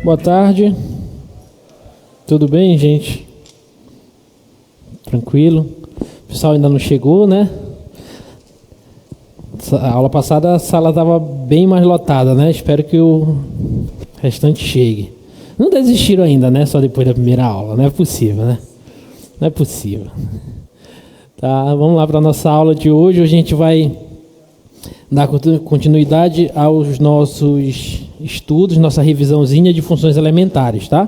Boa tarde. Tudo bem, gente? Tranquilo? O pessoal ainda não chegou, né? A aula passada a sala estava bem mais lotada, né? Espero que o restante chegue. Não desistiram ainda, né? Só depois da primeira aula. Não é possível, né? Não é possível. Tá, vamos lá para a nossa aula de hoje. Hoje a gente vai dar continuidade aos nossos estudos, nossa revisãozinha de funções elementares, tá?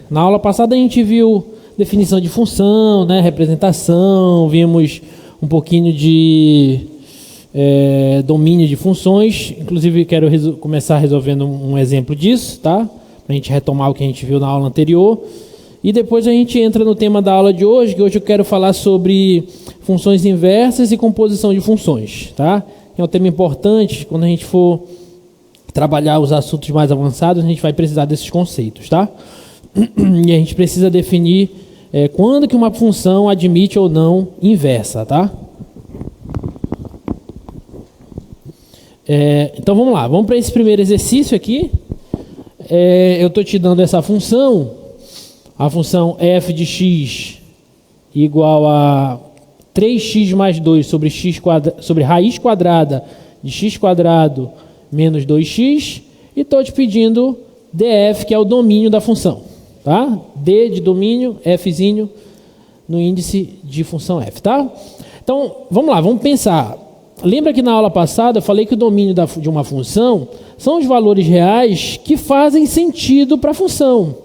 Na aula passada a gente viu definição de função, né? Representação, vimos um pouquinho de domínio de funções. Inclusive quero começar resolvendo um exemplo disso, tá? Para a gente retomar o que a gente viu na aula anterior. E depois a gente entra no tema da aula de hoje, que hoje eu quero falar sobre funções inversas e composição de funções, tá? É um tema importante. Quando a gente for trabalhar os assuntos mais avançados, a gente vai precisar desses conceitos, tá? E a gente precisa definir quando que uma função admite ou não inversa, tá? Então vamos lá, vamos para esse primeiro exercício aqui. Eu estou te dando essa função, a função f de x igual a 3x mais 2 sobre raiz quadrada de x quadrado menos 2x, e estou te pedindo df, que é o domínio da função, tá? D de domínio, fzinho no índice de função f, tá? Então, vamos lá, vamos pensar. Lembra que na aula passada eu falei que o domínio de uma função são os valores reais que fazem sentido para a função,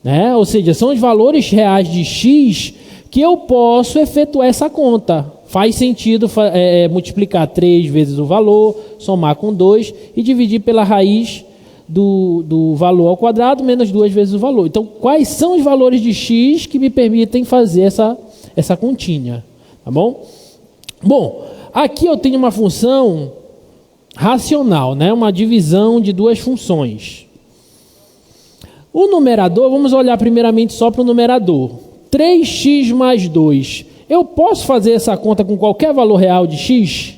né? Ou seja, são os valores reais de x que eu posso efetuar essa conta. Faz sentido multiplicar 3 vezes o valor, somar com 2 e dividir pela raiz do valor ao quadrado menos 2 vezes o valor. Então, quais são os valores de x que me permitem fazer essa continha? Tá bom? Bom, aqui eu tenho uma função racional, né? Uma divisão de duas funções. O numerador, vamos olhar primeiramente só para o numerador. 3x mais 2. Eu posso fazer essa conta com qualquer valor real de x?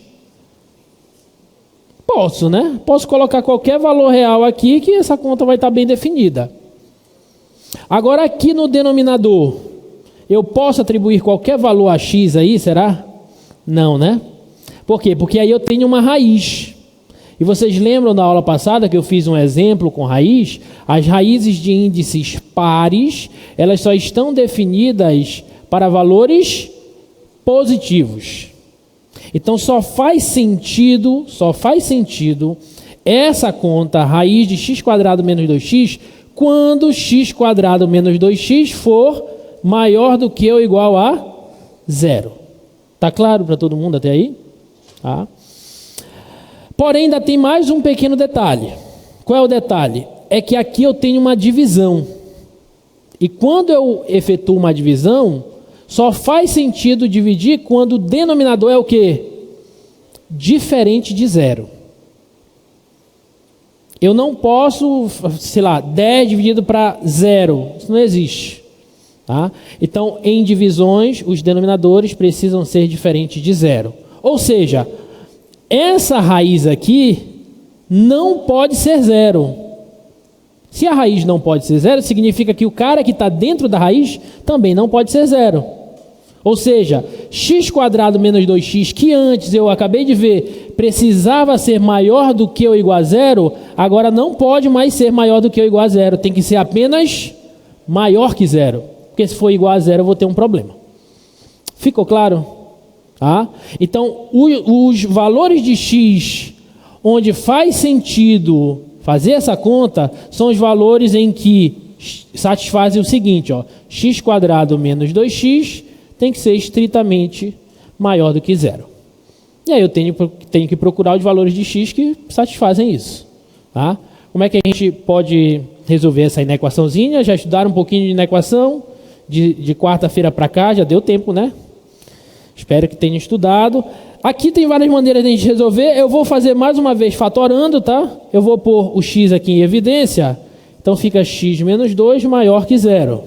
Posso, né? Posso colocar qualquer valor real aqui que essa conta vai estar bem definida. Agora aqui no denominador, eu posso atribuir qualquer valor a x aí, será? Não, né? Por quê? Porque aí eu tenho uma raiz. E vocês lembram da aula passada que eu fiz um exemplo com raiz? As raízes de índices pares, elas só estão definidas para valores positivos. Então só faz sentido essa conta, raiz de x quadrado menos 2x, quando x quadrado menos 2x for maior do que ou igual a 0. Tá claro para todo mundo até aí? Tá. Porém, ainda tem mais um pequeno detalhe. Qual é o detalhe? É que aqui eu tenho uma divisão. E quando eu efetuo uma divisão, só faz sentido dividir quando o denominador é o quê? Diferente de 0. Eu não posso, 10 dividido para 0. Isso não existe. Tá? Então, em divisões, os denominadores precisam ser diferentes de 0. Ou seja, essa raiz aqui não pode ser 0. Se a raiz não pode ser 0, significa que o cara que está dentro da raiz também não pode ser 0. Ou seja, x quadrado menos 2x, que antes eu acabei de ver, precisava ser maior do que ou igual a 0, agora não pode mais ser maior do que ou igual a 0. Tem que ser apenas maior que 0. Porque se for igual a 0, eu vou ter um problema. Ficou claro? Tá? Então, os valores de x, onde faz sentido fazer essa conta, são os valores em que satisfazem o seguinte, ó, x quadrado menos 2x tem que ser estritamente maior do que 0. E aí eu tenho que procurar os valores de x que satisfazem isso. Tá? Como é que a gente pode resolver essa inequaçãozinha? Já estudaram um pouquinho de inequação? De quarta-feira para cá, já deu tempo, né? Espero que tenham estudado. Aqui tem várias maneiras de a gente resolver. Eu vou fazer mais uma vez fatorando, tá? Eu vou pôr o x aqui em evidência. Então fica x menos 2 maior que 0.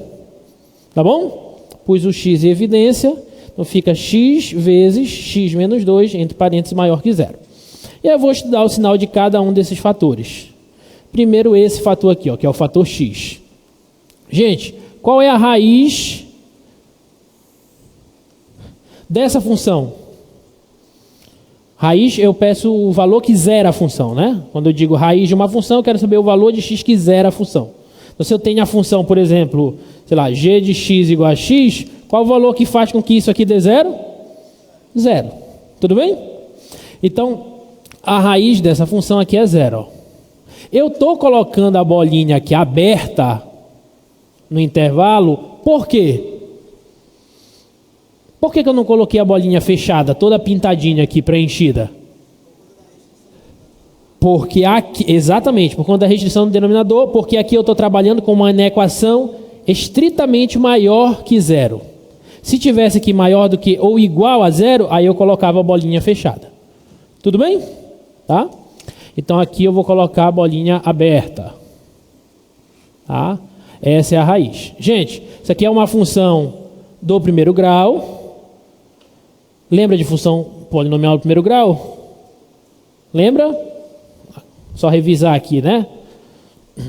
Tá bom? Pus o x em evidência. Então fica x vezes x menos 2, entre parênteses, maior que 0. E eu vou estudar o sinal de cada um desses fatores. Primeiro esse fator aqui, ó, que é o fator x. Gente, qual é a raiz dessa função? Raiz, eu peço o valor que zera a função, né? Quando eu digo raiz de uma função, eu quero saber o valor de x que zera a função. Então, se eu tenho a função, por exemplo, sei lá, g de x igual a x, qual o valor que faz com que isso aqui dê zero? Zero. Tudo bem? Então, a raiz dessa função aqui é zero. Eu estou colocando a bolinha aqui aberta no intervalo, por quê? Por que eu não coloquei a bolinha fechada, toda pintadinha aqui, preenchida? Porque aqui, exatamente, por conta da restrição do denominador, porque aqui eu estou trabalhando com uma equação estritamente maior que zero. Se tivesse aqui maior do que ou igual a zero, aí eu colocava a bolinha fechada. Tudo bem? Tá? Então aqui eu vou colocar a bolinha aberta. Tá? Essa é a raiz. Gente, isso aqui é uma função do primeiro grau. Lembra de função polinomial do primeiro grau? Lembra? Só revisar aqui, né?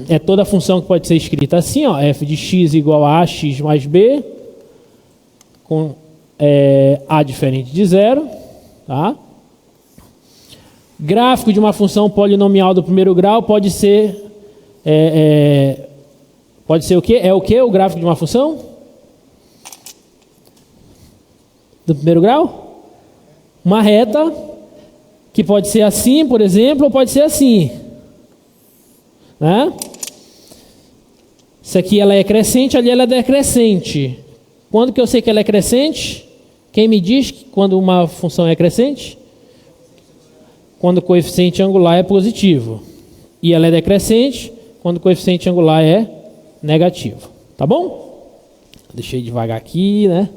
É toda função que pode ser escrita assim, ó, f de x igual a ax mais b, com a diferente de zero, tá? Gráfico de uma função polinomial do primeiro grau pode ser o quê? É o quê o gráfico de uma função do primeiro grau? Uma reta que pode ser assim, por exemplo, ou pode ser assim, né? Isso aqui ela é crescente, ali ela é decrescente. Quando que eu sei que ela é crescente? Quem me diz que quando uma função é crescente? Quando o coeficiente angular é positivo. E ela é decrescente quando o coeficiente angular é negativo. Tá bom? Deixei devagar aqui, né?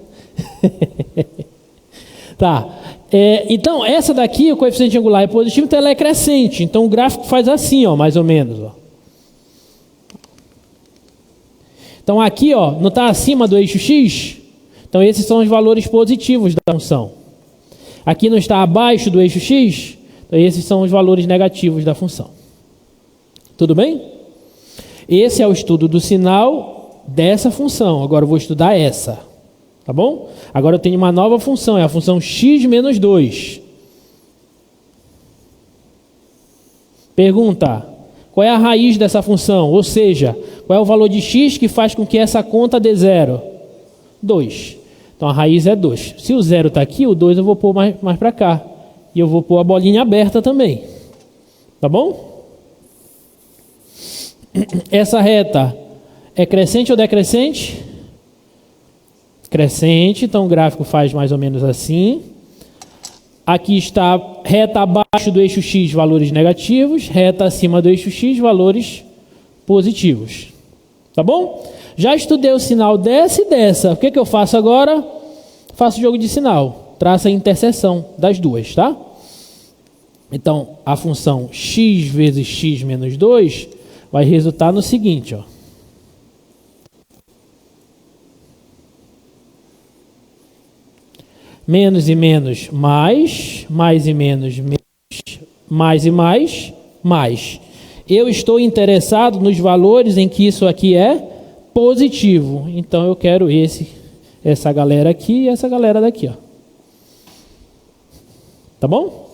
Tá. Então, essa daqui, o coeficiente angular é positivo, então ela é crescente. Então, o gráfico faz assim, ó, mais ou menos. Ó. Então, aqui, ó, não está acima do eixo x? Então, esses são os valores positivos da função. Aqui não está abaixo do eixo x? Então, esses são os valores negativos da função. Tudo bem? Esse é o estudo do sinal dessa função. Agora eu vou estudar essa. Tá bom? Agora eu tenho uma nova função, é a função x menos 2. Pergunta, qual é a raiz dessa função? Ou seja, qual é o valor de x que faz com que essa conta dê zero? 2. Então a raiz é 2. Se o zero está aqui, o 2 eu vou pôr mais para cá. E eu vou pôr a bolinha aberta também. Tá bom? Essa reta é crescente ou decrescente? Crescente, então o gráfico faz mais ou menos assim. Aqui está reta abaixo do eixo x, valores negativos. Reta acima do eixo x, valores positivos. Tá bom? Já estudei o sinal dessa e dessa. O que eu faço agora? Faço jogo de sinal. Traça a interseção das duas, tá? Então, a função x vezes x menos 2 vai resultar no seguinte, ó. Menos e menos, mais e menos, mais e mais. Eu estou interessado nos valores em que isso aqui é positivo. Então eu quero essa galera aqui e essa galera daqui, ó. Tá bom?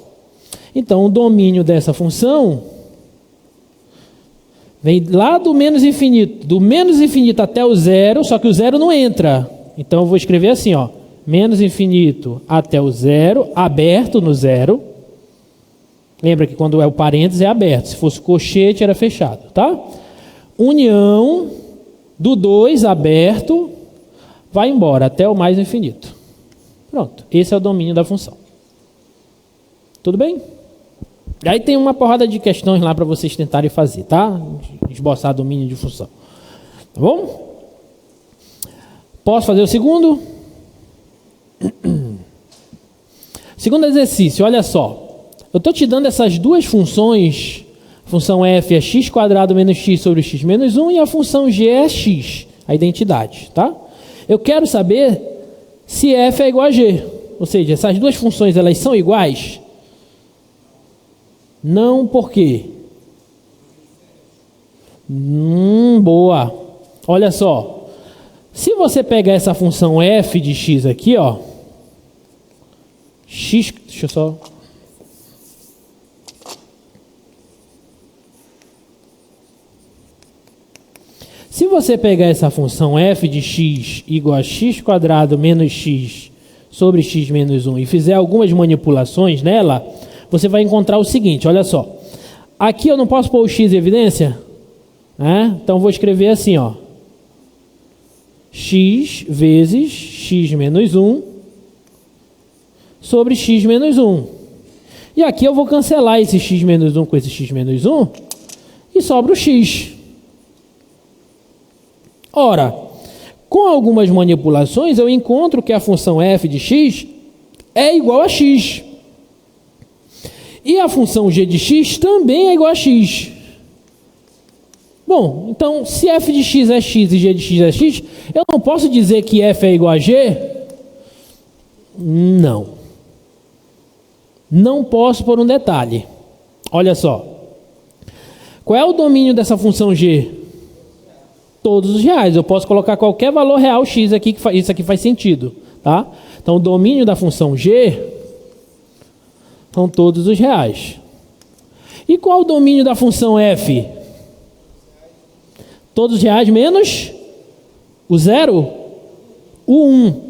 Então o domínio dessa função vem lá do menos infinito até o zero, só que o zero não entra. Então eu vou escrever assim, ó. Menos infinito até o zero, aberto no zero. Lembra que quando é o parênteses é aberto. Se fosse colchete era fechado, tá? União do 2 aberto, vai embora até o mais infinito. Pronto, esse é o domínio da função. Tudo bem? Aí tem uma porrada de questões lá para vocês tentarem fazer, tá? Esboçar domínio de função. Tá bom? Posso fazer o segundo? Segundo exercício, olha só. Eu estou te dando essas duas funções A função f é x² menos x sobre x menos 1 e a função g é x, a identidade, tá? Eu quero saber se f é igual a g, ou seja, essas duas funções elas são iguais? Não, por quê? Boa. Olha só, se você pegar essa função f de x aqui, ó, x, deixa eu só... Se você pegar essa função f de x igual a x² menos x sobre x menos 1 e fizer algumas manipulações nela, você vai encontrar o seguinte, olha só. Aqui eu não posso pôr o x em evidência, né? Então vou escrever assim, ó. X vezes x menos 1 sobre x menos 1. E aqui eu vou cancelar esse x menos 1 com esse x menos 1 e sobra o x. Ora, com algumas manipulações eu encontro que a função f de x é igual a x. E a função g de x também é igual a x. Bom, então se f de x é x e g de x é x, eu não posso dizer que f é igual a g? Não. Não posso por um detalhe. Olha só. Qual é o domínio dessa função g? Todos os reais. Eu posso colocar qualquer valor real x aqui, que isso aqui faz sentido, tá? Então o domínio da função g são todos os reais. E qual o domínio da função f? Todos os reais menos o 0, o 1.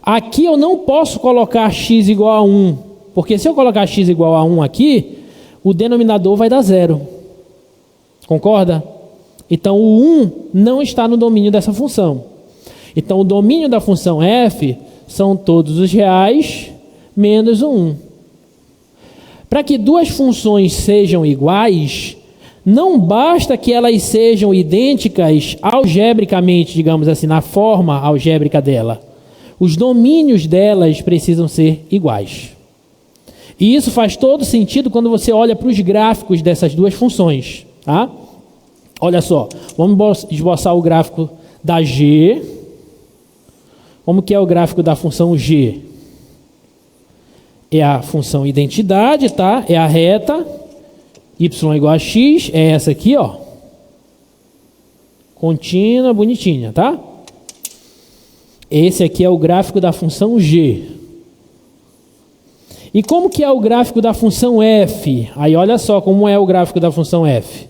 Aqui eu não posso colocar x igual a 1, porque se eu colocar x igual a 1 aqui, o denominador vai dar 0. Concorda? Então o 1 não está no domínio dessa função. Então o domínio da função f são todos os reais menos o 1. Para que duas funções sejam iguais, não basta que elas sejam idênticas algebricamente, digamos assim, na forma algébrica dela. Os domínios delas precisam ser iguais. E isso faz todo sentido quando você olha para os gráficos dessas duas funções, tá? Olha só, vamos esboçar o gráfico da g. Como que é o gráfico da função g? É a função identidade, tá? É a reta, y igual a x, é essa aqui, ó. Contínua, bonitinha, tá? Esse aqui é o gráfico da função g. E como que é o gráfico da função f? Aí olha só como é o gráfico da função f.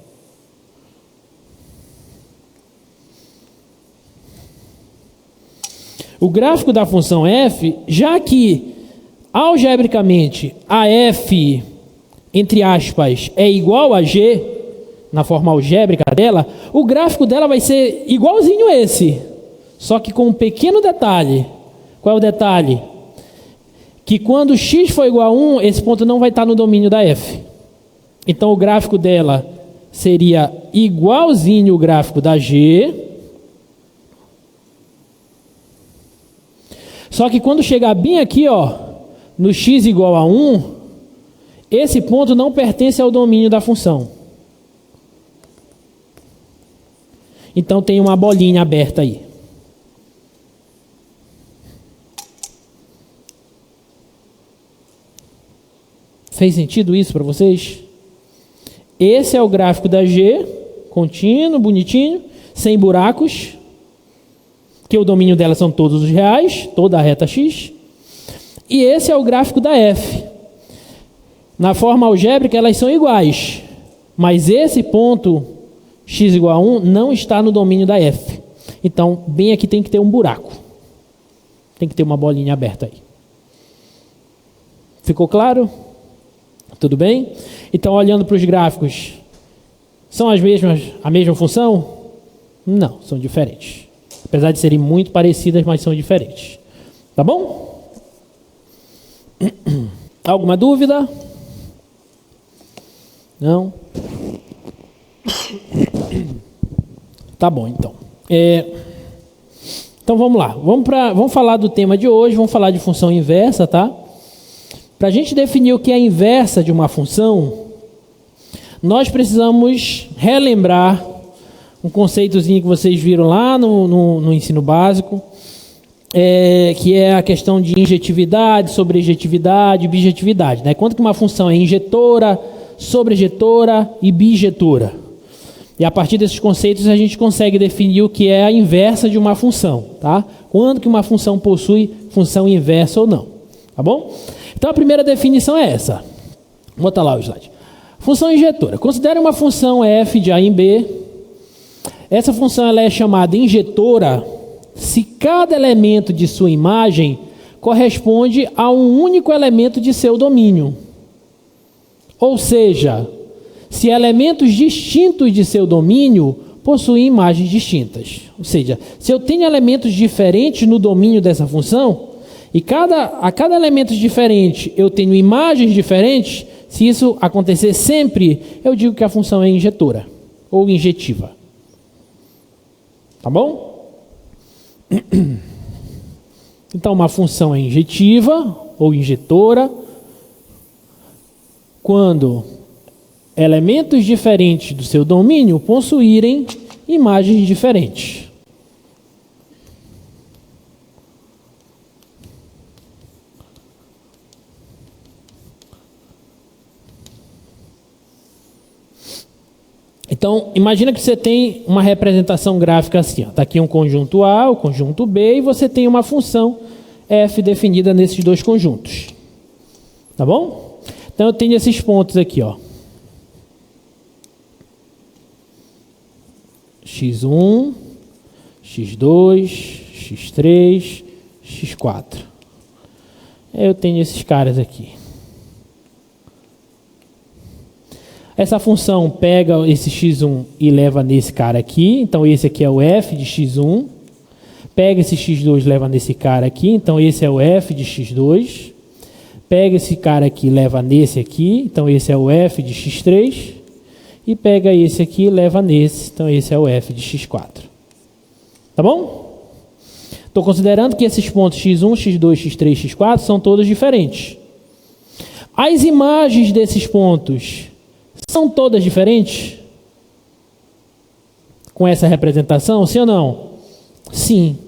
O gráfico da função f, já que algebricamente a f, entre aspas, é igual a g, na forma algébrica dela, o gráfico dela vai ser igualzinho esse, só que com um pequeno detalhe. Qual é o detalhe? Que quando x for igual a 1, esse ponto não vai estar no domínio da f. Então o gráfico dela seria igualzinho o gráfico da g, só que quando chegar bem aqui, ó, no x igual a 1, esse ponto não pertence ao domínio da função. Então tem uma bolinha aberta aí. Fez sentido isso para vocês? Esse é o gráfico da G, contínuo, bonitinho, sem buracos, que o domínio dela são todos os reais, toda a reta x. E esse é o gráfico da F. Na forma algébrica elas são iguais, mas esse ponto x igual a 1 não está no domínio da F. Então, bem aqui tem que ter um buraco. Tem que ter uma bolinha aberta aí. Ficou claro? Tudo bem? Então, olhando para os gráficos, são a mesma função? Não, são diferentes. Apesar de serem muito parecidas, mas são diferentes. Tá bom? Alguma dúvida? Não? Tá bom, então. Então vamos lá. Vamos falar do tema de hoje. Vamos falar de função inversa, tá? Para a gente definir o que é a inversa de uma função, nós precisamos relembrar um conceitozinho que vocês viram lá no ensino básico, que é a questão de injetividade, sobrejetividade, bijetividade, né? Quando que uma função é injetora, sobrejetora e bijetora. E a partir desses conceitos a gente consegue definir o que é a inversa de uma função, tá? Quando que uma função possui função inversa ou não, tá bom? Então a primeira definição é essa. Vou botar lá o slide. Função injetora. Considere uma função f de a em b. Essa função ela é chamada injetora se cada elemento de sua imagem corresponde a um único elemento de seu domínio. Ou seja, se elementos distintos de seu domínio possuem imagens distintas. Ou seja, se eu tenho elementos diferentes no domínio dessa função, e a cada elemento diferente eu tenho imagens diferentes, se isso acontecer sempre, eu digo que a função é injetora ou injetiva. Tá bom? Então, uma função é injetiva ou injetora quando elementos diferentes do seu domínio possuírem imagens diferentes. Então, imagina que você tem uma representação gráfica assim. Está aqui um conjunto A, o conjunto B, e você tem uma função f definida nesses dois conjuntos. Tá bom? Então, eu tenho esses pontos aqui, ó. x1, x2, x3, x4. Eu tenho esses caras aqui. Essa função pega esse x1 e leva nesse cara aqui. Então, esse aqui é o f de x1. Pega esse x2 e leva nesse cara aqui. Então, esse é o f de x2. Pega esse cara aqui e leva nesse aqui. Então, esse é o f de x3. E pega esse aqui e leva nesse. Então, esse é o f de x4. Tá bom? Estou considerando que esses pontos x1, x2, x3, x4 são todos diferentes. As imagens desses pontos são todas diferentes? Com essa representação, sim ou não? Sim.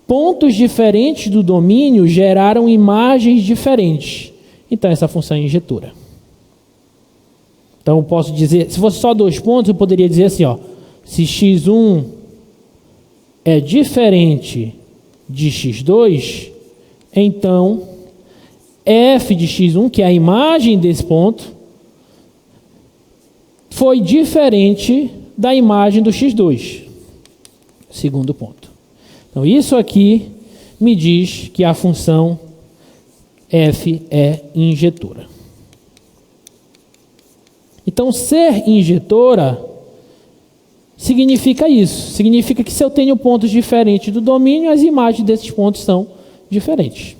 Pontos diferentes do domínio geraram imagens diferentes. Então, essa função é injetora. Então, eu posso dizer, se fosse só 2 pontos, eu poderia dizer assim, ó, se x1 é diferente de x2, então f de x1, que é a imagem desse ponto, foi diferente da imagem do x2. Segundo ponto. Então, isso aqui me diz que a função f é injetora. Então, ser injetora significa isso. Significa que se eu tenho pontos diferentes do domínio, as imagens desses pontos são diferentes.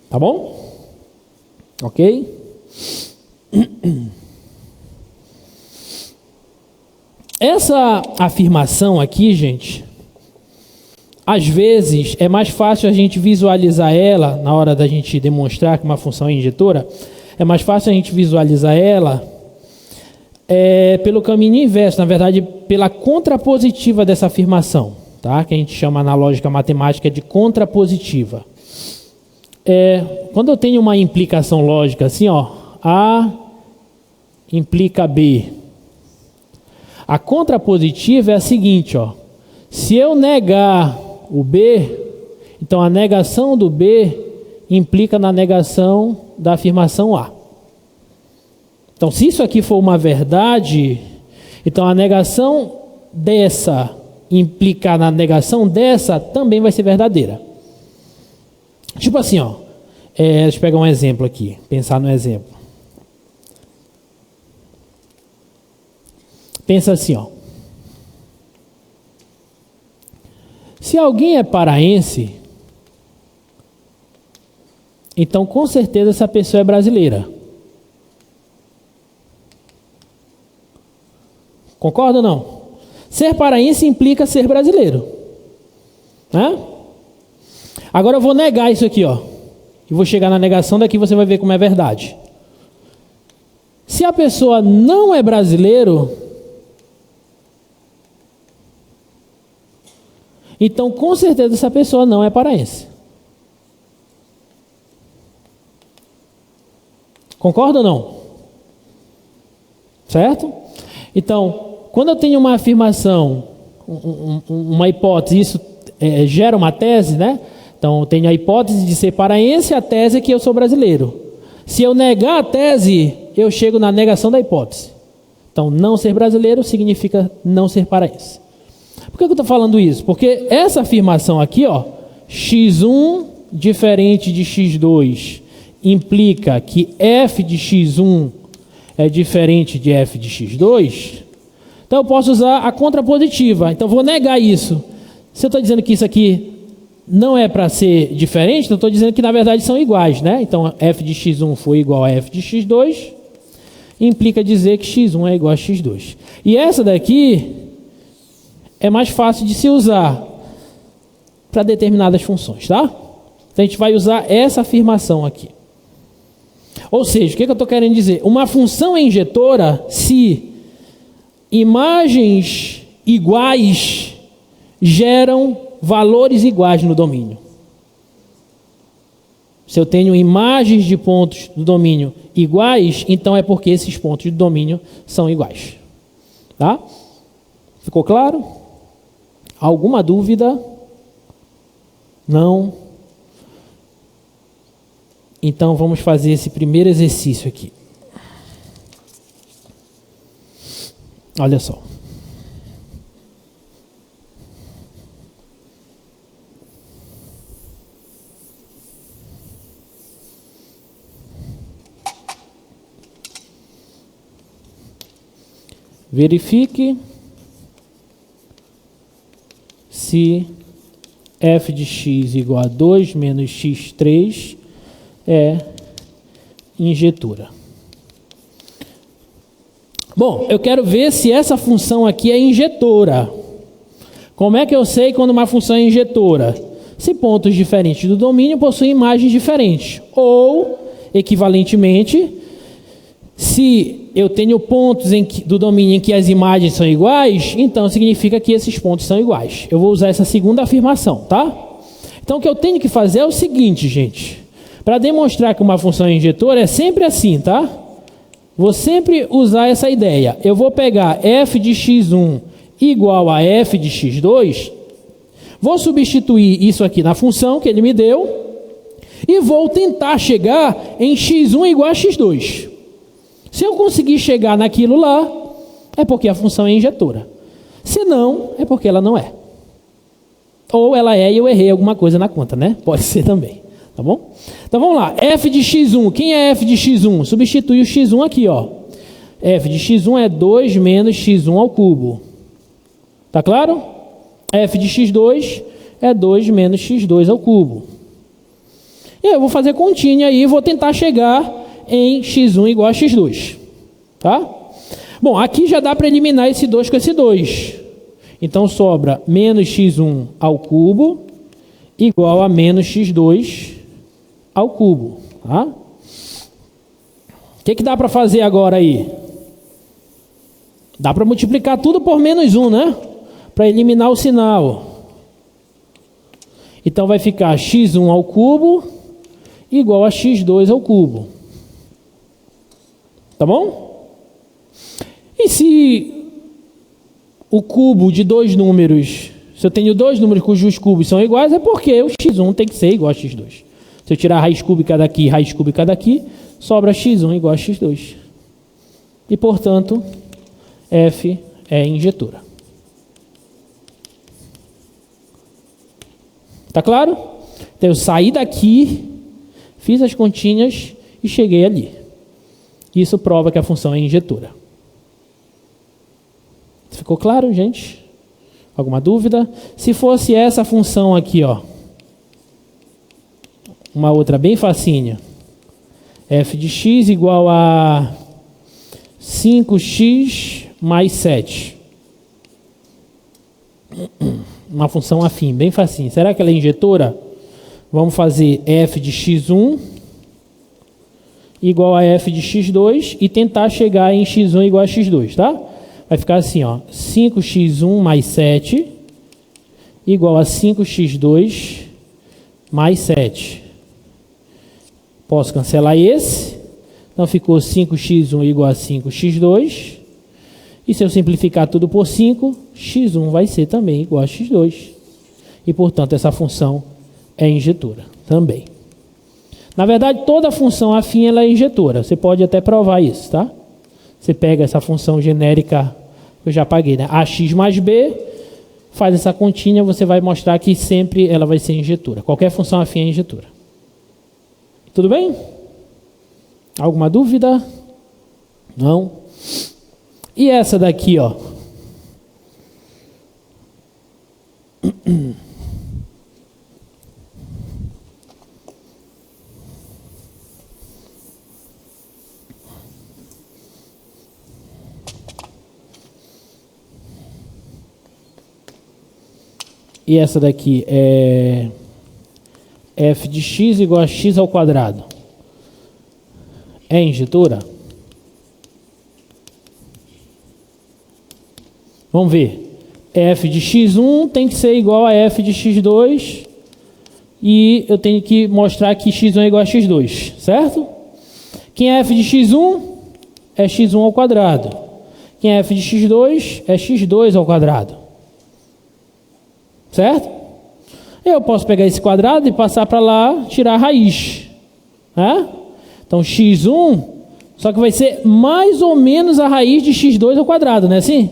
Tá bom? Ok? Essa afirmação aqui, gente, às vezes é mais fácil a gente visualizar ela, na hora da gente demonstrar que uma função é injetora, é mais fácil a gente visualizar ela pelo caminho inverso, na verdade, pela contrapositiva dessa afirmação, tá? Que a gente chama na lógica matemática de contrapositiva. Quando eu tenho uma implicação lógica assim, ó, A implica B. A contrapositiva é a seguinte, ó. Se eu negar o B, então a negação do B implica na negação da afirmação A. Então, se isso aqui for uma verdade, então a negação dessa implicar na negação dessa também vai ser verdadeira. Tipo assim, ó. Deixa eu pegar um exemplo aqui, pensar no exemplo. Pensa assim, ó. Se alguém é paraense, então com certeza essa pessoa é brasileira. Concorda ou não? Ser paraense implica ser brasileiro. Né? Agora eu vou negar isso aqui, ó. E vou chegar na negação, daqui você vai ver como é verdade. Se a pessoa não é brasileiro, então com certeza essa pessoa não é paraense. Concorda ou não? Certo? Então, quando eu tenho uma afirmação, uma hipótese, isso gera uma tese, né? Então, eu tenho a hipótese de ser paraense, a tese é que eu sou brasileiro. Se eu negar a tese, eu chego na negação da hipótese. Então, não ser brasileiro significa não ser paraense. Por que eu estou falando isso? Porque essa afirmação aqui, ó, x1 diferente de x2, implica que f de x1 é diferente de f de x2. Então, eu posso usar a contrapositiva. Então, vou negar isso. Se eu estou dizendo que isso aqui não é para ser diferente, então eu estou dizendo que na verdade são iguais, né? Então f de x1 foi igual a f de x2, implica dizer que x1 é igual a x2. E essa daqui é mais fácil de se usar para determinadas funções, tá? Então a gente vai usar essa afirmação aqui. Ou seja, o que eu estou querendo dizer? Uma função é injetora se imagens iguais geram valores iguais no domínio. Se eu tenho imagens de pontos do domínio iguais, então é porque esses pontos do domínio são iguais. Tá? Ficou claro? Alguma dúvida? Não? Então vamos fazer esse primeiro exercício aqui. Olha só. Verifique se f de x igual a 2 menos x3 é injetora. Bom, eu quero ver se essa função aqui é injetora. Como é que eu sei quando uma função é injetora? Se pontos diferentes do domínio possuem imagens diferentes. Ou, equivalentemente, se eu tenho pontos do domínio em que as imagens são iguais, então significa que esses pontos são iguais. Eu vou usar essa segunda afirmação, tá? Então o que eu tenho que fazer é o seguinte, gente. Para demonstrar que uma função é injetora é sempre assim, tá? Vou sempre usar essa ideia. Eu vou pegar f de x1 igual a f de x2, vou substituir isso aqui na função que ele me deu e vou tentar chegar em x1 igual a x2. Se eu conseguir chegar naquilo lá, é porque a função é injetora. Se não, é porque ela não é. Ou ela é e eu errei alguma coisa na conta, né? Pode ser também, tá bom? Então vamos lá, f de x1, quem é f de x1? Substitui o x1 aqui, ó. F de x1 é 2 menos x1 ao cubo. Tá claro? F de x2 é 2 menos x2 ao cubo. E eu vou fazer continha aí e vou tentar chegar em x1 igual a x2, tá? Bom, aqui já dá para eliminar esse 2 com esse 2. Então sobra menos x1 ao cubo igual a menos x2 ao cubo, tá? O que dá para fazer agora aí? Dá para multiplicar tudo por menos 1, né? Para eliminar o sinal. Então vai ficar x1 ao cubo igual a x2 ao cubo. Tá bom? E se o cubo de dois números, se eu tenho dois números cujos cubos são iguais, é porque o x1 tem que ser igual a x2. Se eu tirar a raiz cúbica daqui e raiz cúbica daqui, sobra x1 igual a x2. E, portanto, f é injetora. Tá claro? Então eu saí daqui, fiz as continhas e cheguei ali. Isso prova que a função é injetora. Ficou claro, gente? Alguma dúvida? Se fosse essa função aqui, ó, uma outra bem facinha. F de x igual a 5x mais 7. Uma função afim, bem facinho. Será que ela é injetora? Vamos fazer f de x1 igual a f de x2 e tentar chegar em x1 igual a x2, tá? Vai ficar assim, ó, 5x1 mais 7 igual a 5x2 mais 7. Posso cancelar esse. Então ficou 5x1 igual a 5x2. E se eu simplificar tudo por 5, x1 vai ser também igual a x2. E, portanto, essa função é injetora também. Na verdade, toda função afim ela é injetora. Você pode até provar isso, tá? Você pega essa função genérica que eu já paguei, né? ax mais b, faz essa continha, você vai mostrar que sempre ela vai ser injetora. Qualquer função afim é injetora. Tudo bem? Alguma dúvida? Não? E essa daqui, ó. E essa daqui é f de x igual a x ao quadrado. É injetora? Vamos ver. F de x1 tem que ser igual a f de x2. E eu tenho que mostrar que x1 é igual a x2, certo? Quem é f de x1 é x1 ao quadrado. Quem é f de x2 é x2 ao quadrado. Certo? Eu posso pegar esse quadrado e passar para lá, tirar a raiz. Né? Então x1, só que vai ser mais ou menos a raiz de x2 ao quadrado, não é assim?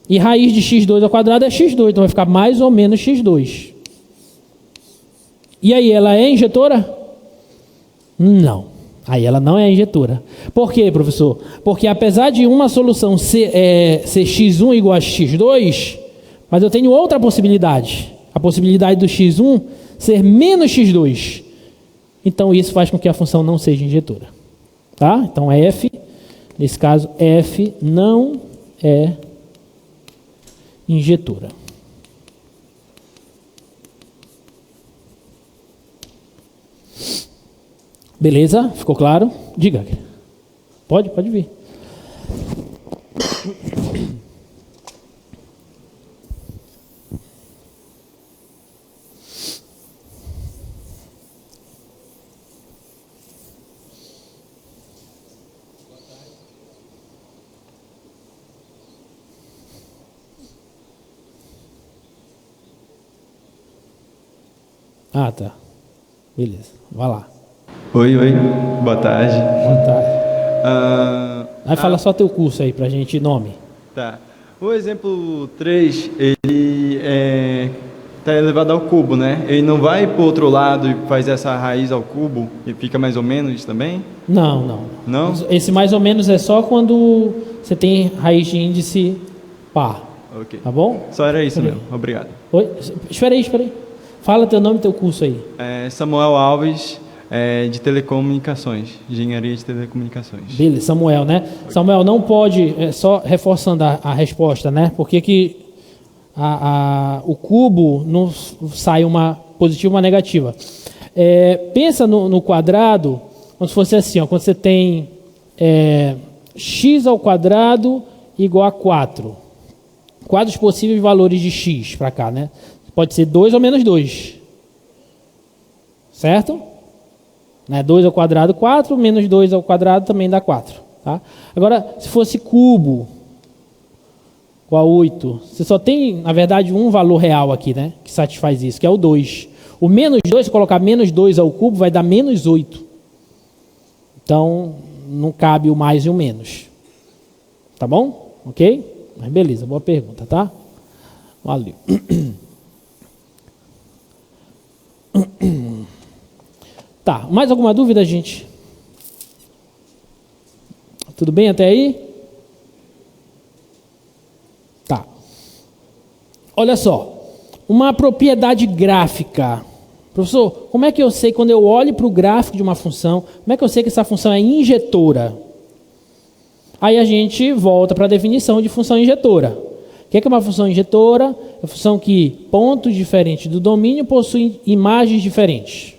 E raiz de x2 ao quadrado é x2, então vai ficar mais ou menos x2. E aí, ela é injetora? Não. Aí ela não é injetora. Por quê, professor? Porque apesar de uma solução ser x1 igual a x2, mas eu tenho outra possibilidade. A possibilidade do x1 ser menos x2. Então isso faz com que a função não seja injetora. Tá? Então f, nesse caso, f não é injetora. Beleza? Ficou claro? Diga. Pode vir. Ah, tá. Beleza. Vai lá. Oi, boa tarde. Boa tarde. Vai falar só teu curso aí pra gente, nome. Tá. O exemplo 3, ele tá elevado ao cubo, né? Ele não vai pro outro lado e faz essa raiz ao cubo e fica mais ou menos também? Não. Não? Esse mais ou menos é só quando você tem raiz de índice par. Ok. Tá bom? Só era isso mesmo. Obrigado. Oi? Espera aí. Fala teu nome e teu curso aí. Samuel Alves, de telecomunicações, engenharia de telecomunicações. Beleza, Samuel, né? Samuel, não pode, só reforçando a resposta, né? Porque que o cubo não sai uma positiva ou uma negativa. Pensa no quadrado, como se fosse assim, ó, quando você tem x ao quadrado igual a 4. Quadros possíveis valores de x para cá, né? Pode ser 2 ou menos 2. Certo? Né? 2 ao quadrado, 4, menos 2 ao quadrado também dá 4. Tá? Agora, se fosse cubo, igual a 8, você só tem, na verdade, um valor real aqui, né? Que satisfaz isso, que é o 2. O menos 2, se colocar menos 2 ao cubo, vai dar menos 8. Então, não cabe o mais e o menos. Tá bom? Ok? Mas beleza, boa pergunta, tá? Valeu. Tá, mais alguma dúvida, gente? Tudo bem até aí? Tá. Olha só, uma propriedade gráfica. Professor, como é que eu sei, quando eu olho para o gráfico de uma função, como é que eu sei que essa função é injetora? Aí a gente volta para a definição de função injetora. O que é uma função injetora? É uma função que pontos diferentes do domínio possuem imagens diferentes.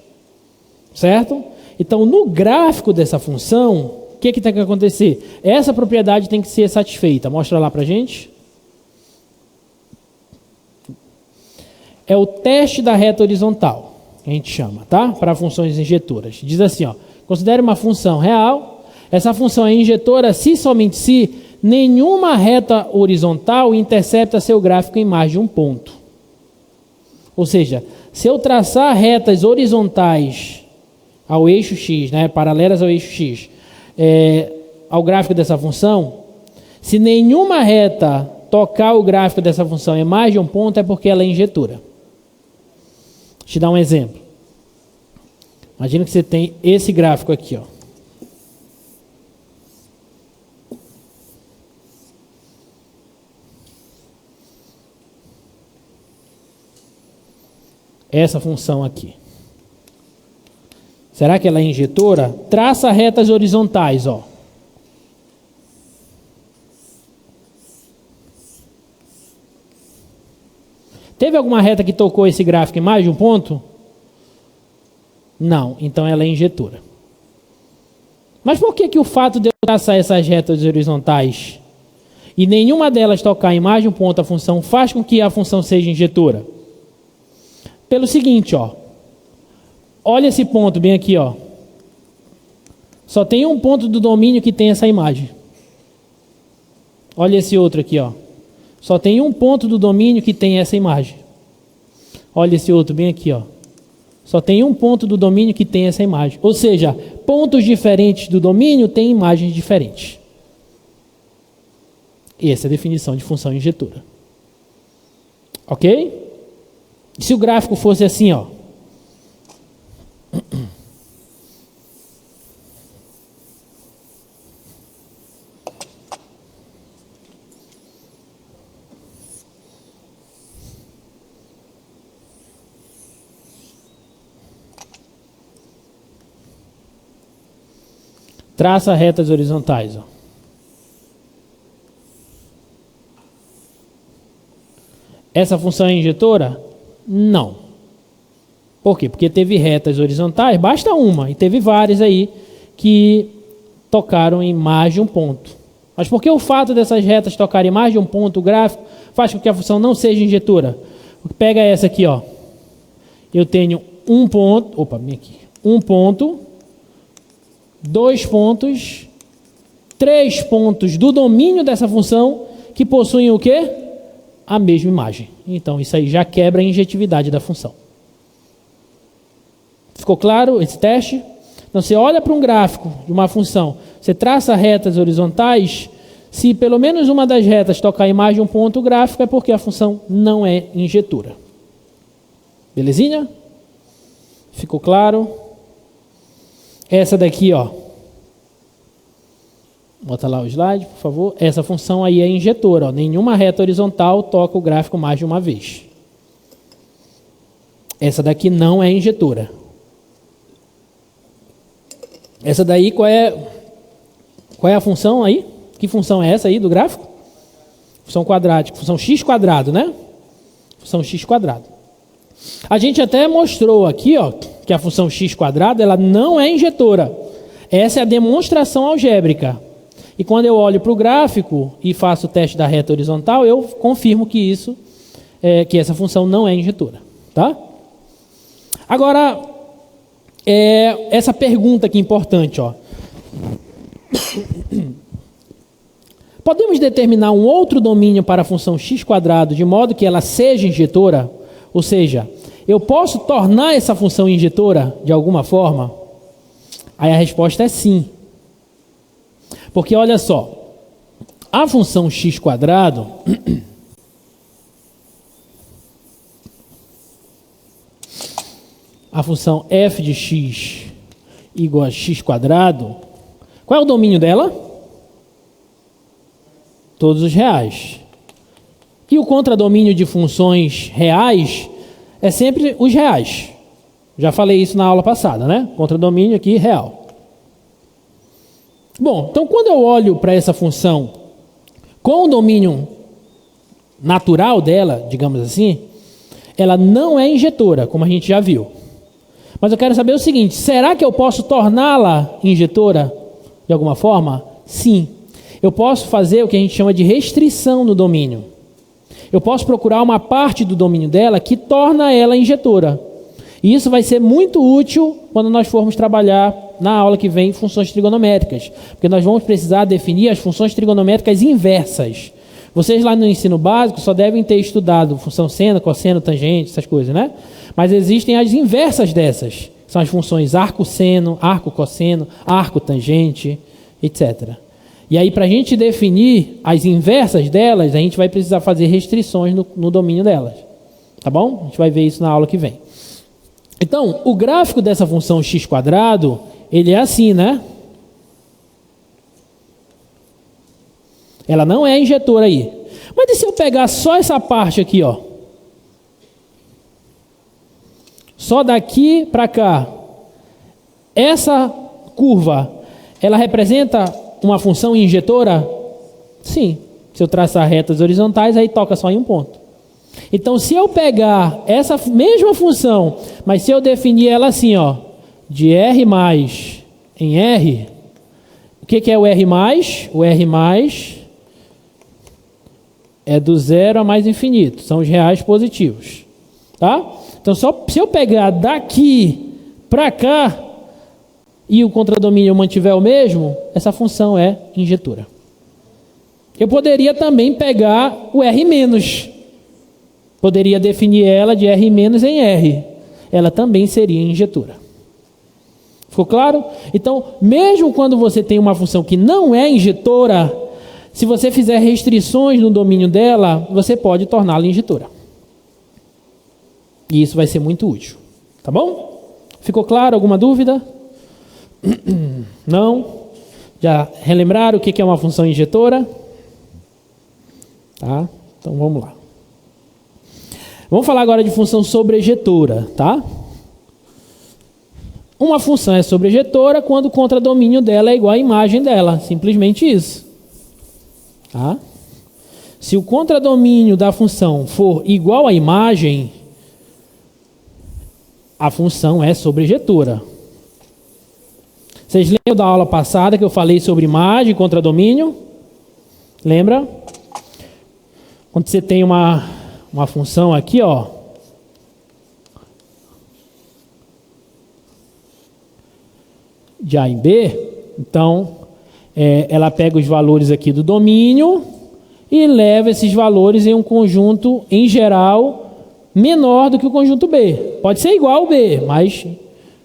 Certo? Então, no gráfico dessa função, o que tem que acontecer? Essa propriedade tem que ser satisfeita. Mostra lá para a gente. É o teste da reta horizontal, que a gente chama, tá? Para funções injetoras. Diz assim, ó, considere uma função real. Essa função é injetora se somente se nenhuma reta horizontal intercepta seu gráfico em mais de um ponto. Ou seja, se eu traçar retas horizontais ao eixo x, né, paralelas ao eixo x, ao gráfico dessa função, se nenhuma reta tocar o gráfico dessa função em mais de um ponto, é porque ela é injetora. Deixa eu te dar um exemplo. Imagina que você tem esse gráfico aqui, ó. Essa função aqui. Será que ela é injetora? Traça retas horizontais, ó. Teve alguma reta que tocou esse gráfico em mais de um ponto? Não, então ela é injetora. Mas por que o fato de eu traçar essas retas horizontais e nenhuma delas tocar em mais de um ponto a função faz com que a função seja injetora? Pelo seguinte, ó. Olha esse ponto bem aqui, ó. Só tem um ponto do domínio que tem essa imagem. Olha esse outro aqui, ó. Só tem um ponto do domínio que tem essa imagem. Olha esse outro bem aqui, ó. Só tem um ponto do domínio que tem essa imagem. Ou seja, pontos diferentes do domínio têm imagens diferentes. Essa é a definição de função injetora. Ok? Se o gráfico fosse assim, ó. Traça retas horizontais, ó. Essa função é injetora? Não. Por quê? Porque teve retas horizontais, basta uma, e teve várias aí que tocaram em mais de um ponto. Mas por que o fato dessas retas tocarem em mais de um ponto, o gráfico, faz com que a função não seja injetora? Pega essa aqui, ó. Eu tenho um ponto, um ponto, 2 pontos, 3 pontos do domínio dessa função que possuem o quê? A mesma imagem. Então, isso aí já quebra a injetividade da função. Ficou claro esse teste? Então, você olha para um gráfico de uma função, você traça retas horizontais, se pelo menos uma das retas tocar em mais de um ponto, o gráfico é porque a função não é injetora. Belezinha? Ficou claro? Essa daqui, ó. Bota lá o slide, por favor. Essa função aí é injetora, ó. Nenhuma reta horizontal toca o gráfico mais de uma vez. Essa daqui não é injetora. Essa daí, qual é a função aí? Que função é essa aí do gráfico? Função quadrática, função x quadrado, né? Função x quadrado. A gente até mostrou aqui, ó, que a função x quadrado, ela não é injetora. Essa é a demonstração algébrica. E quando eu olho para o gráfico e faço o teste da reta horizontal, eu confirmo que que essa função não é injetora, tá? Agora, essa pergunta aqui importante, ó. Podemos determinar um outro domínio para a função x quadrado de modo que ela seja injetora? Ou seja, eu posso tornar essa função injetora de alguma forma? Aí a resposta é sim. Porque olha só, a função x quadrado a função f de x igual a x quadrado, qual é o domínio dela? Todos os reais. E o contradomínio de funções reais é sempre os reais. Já falei isso na aula passada, né? Contradomínio aqui real. Bom, então quando eu olho para essa função com o domínio natural dela, digamos assim, ela não é injetora, como a gente já viu. Mas eu quero saber o seguinte: será que eu posso torná-la injetora de alguma forma? Sim. Eu posso fazer o que a gente chama de restrição no domínio. Eu posso procurar uma parte do domínio dela que torna ela injetora. E isso vai ser muito útil quando nós formos trabalhar na aula que vem funções trigonométricas. Porque nós vamos precisar definir as funções trigonométricas inversas. Vocês lá no ensino básico só devem ter estudado função seno, cosseno, tangente, essas coisas, né? Mas existem as inversas dessas. São as funções arco-seno, arco-cosseno, arco-tangente, etc. E aí, para a gente definir as inversas delas, a gente vai precisar fazer restrições no domínio delas. Tá bom? A gente vai ver isso na aula que vem. Então, o gráfico dessa função x², ele é assim, né? Ela não é injetora aí. Mas e se eu pegar só essa parte aqui, ó? Só daqui para cá. Essa curva, ela representa uma função injetora? Sim. Se eu traçar retas horizontais, aí toca só em um ponto. Então, se eu pegar essa mesma função, mas se eu definir ela assim, ó, de R mais em R, o que é o R mais? O R mais é do zero a mais infinito, são os reais positivos, tá? Então, se eu pegar daqui para cá e o contradomínio eu mantiver o mesmo, essa função é injetora. Eu poderia também pegar o R menos. Poderia definir ela de R menos em R. Ela também seria injetora. Ficou claro? Então, mesmo quando você tem uma função que não é injetora, se você fizer restrições no domínio dela, você pode torná-la injetora. E isso vai ser muito útil. Tá bom? Ficou claro? Alguma dúvida? Não? Já relembraram o que é uma função injetora? Tá? Então vamos lá. Vamos falar agora de função sobrejetora, tá? Uma função é sobrejetora quando o contradomínio dela é igual à imagem dela. Simplesmente isso. Tá? Se o contradomínio da função for igual à imagem, a função é sobrejetora. Vocês lembram da aula passada que eu falei sobre imagem e contradomínio? Lembra? Quando você tem uma função aqui, ó, de A em B, então ela pega os valores aqui do domínio e leva esses valores em um conjunto, em geral, menor do que o conjunto B. Pode ser igual ao B, mas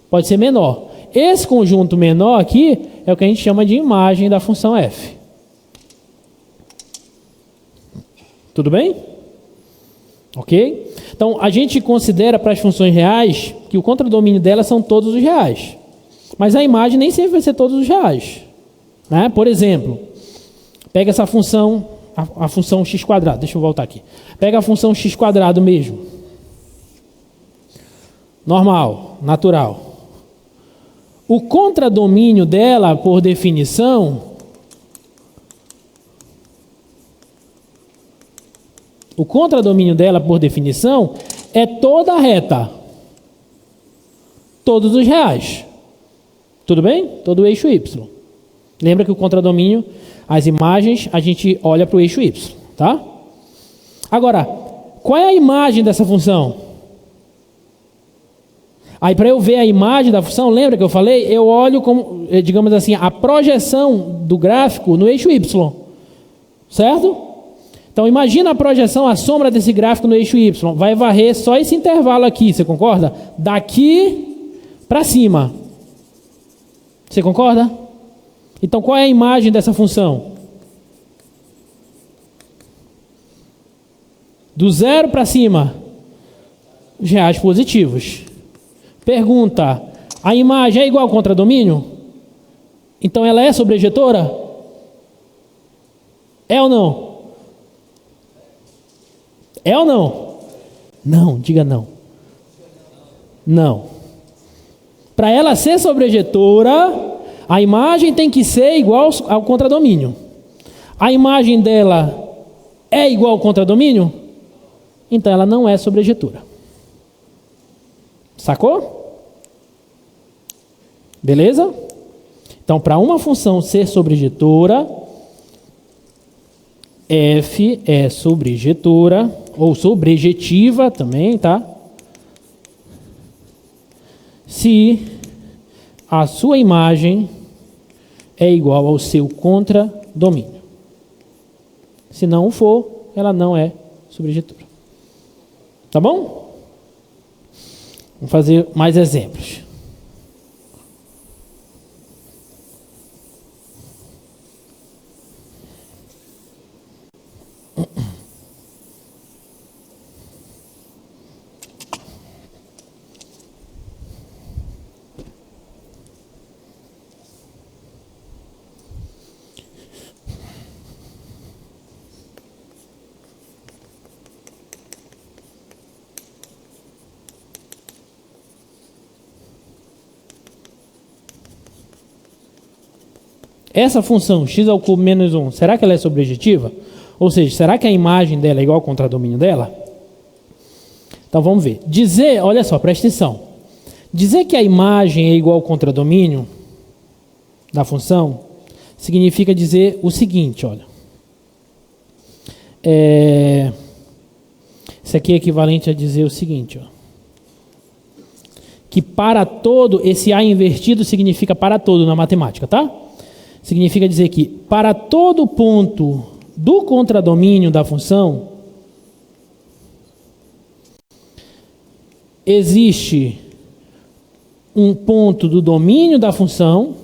pode ser menor. Esse conjunto menor aqui é o que a gente chama de imagem da função f. Tudo bem? Ok? Então, a gente considera para as funções reais que o contradomínio delas são todos os reais. Mas a imagem nem sempre vai ser todos os reais. Né? Por exemplo, pega essa função, a função x². Deixa eu voltar aqui. Pega a função x² mesmo. Normal, natural. O contradomínio dela, por definição, é toda a reta. Todos os reais. Tudo bem? Todo o eixo y. Lembra que o contradomínio, as imagens, a gente olha para o eixo y. Tá? Agora, qual é a imagem dessa função? Aí, para eu ver a imagem da função, lembra que eu falei? Eu olho, como, digamos assim, a projeção do gráfico no eixo y. Certo? Então, imagina a projeção, a sombra desse gráfico no eixo y. Vai varrer só esse intervalo aqui, você concorda? Daqui para cima. Você concorda? Então, qual é a imagem dessa função? Do zero para cima, os reais positivos. Pergunta, a imagem é igual ao contradomínio? Então ela é sobrejetora? É ou não? É ou não? Não, diga não. Não. Para ela ser sobrejetora, a imagem tem que ser igual ao contradomínio. A imagem dela é igual ao contradomínio? Então ela não é sobrejetora. Sacou? Beleza? Então, para uma função ser sobrejetora, f é sobrejetora, ou sobrejetiva também, tá? Se a sua imagem é igual ao seu contradomínio. Se não for, ela não é sobrejetora. Tá bom? Vamos fazer mais exemplos. Essa função x ao cubo menos 1, será que ela é sobrejetiva? Ou seja, será que a imagem dela é igual ao contradomínio dela? Então vamos ver. Dizer, olha só, presta atenção. Dizer que a imagem é igual ao contradomínio da função significa dizer o seguinte, olha. Isso aqui é equivalente a dizer o seguinte, ó. Que para todo, esse A invertido significa para todo na matemática, tá? Significa dizer que para todo ponto do contradomínio da função existe um ponto do domínio da função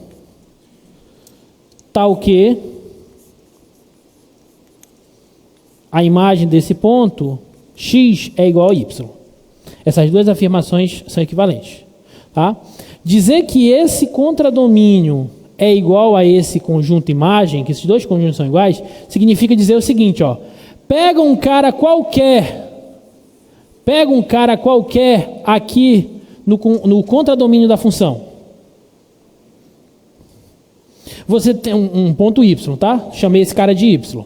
tal que a imagem desse ponto x é igual a y. Essas duas afirmações são equivalentes, tá? Dizer que esse contradomínio é igual a esse conjunto imagem, que esses dois conjuntos são iguais, significa dizer o seguinte, ó. Pega um cara qualquer aqui no contradomínio da função. Você tem um ponto y, tá? Chamei esse cara de y.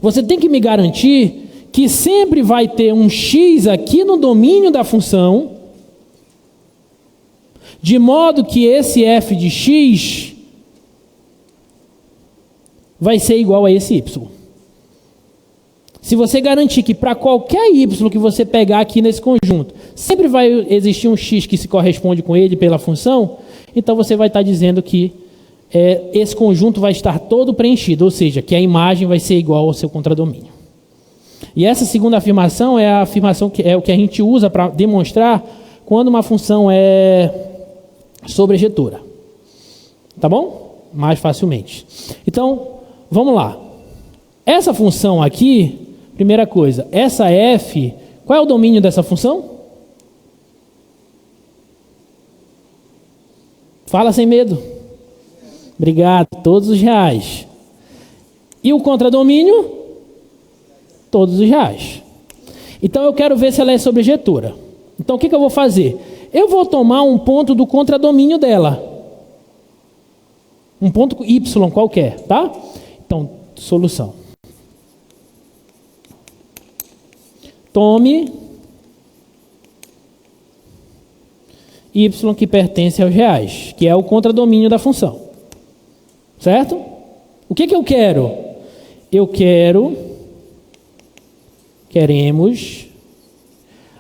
Você tem que me garantir que sempre vai ter um x aqui no domínio da função, de modo que esse f de x vai ser igual a esse y. Se você garantir que para qualquer y que você pegar aqui nesse conjunto, sempre vai existir um x que se corresponde com ele pela função, então você vai estar dizendo que esse conjunto vai estar todo preenchido, ou seja, que a imagem vai ser igual ao seu contradomínio. E essa segunda afirmação é a afirmação que é o que a gente usa para demonstrar quando uma função é sobrejetora. Tá bom? Mais facilmente. Então, vamos lá. Essa função aqui, primeira coisa, essa f, qual é o domínio dessa função? Fala sem medo. Obrigado, todos os reais. E o contradomínio? Todos os reais. Então eu quero ver se ela é sobrejetora. Então o que eu vou fazer? Eu vou tomar um ponto do contradomínio dela. Um ponto y qualquer, tá? Então, solução. Tome y que pertence aos reais, que é o contradomínio da função. Certo? O que eu quero? Queremos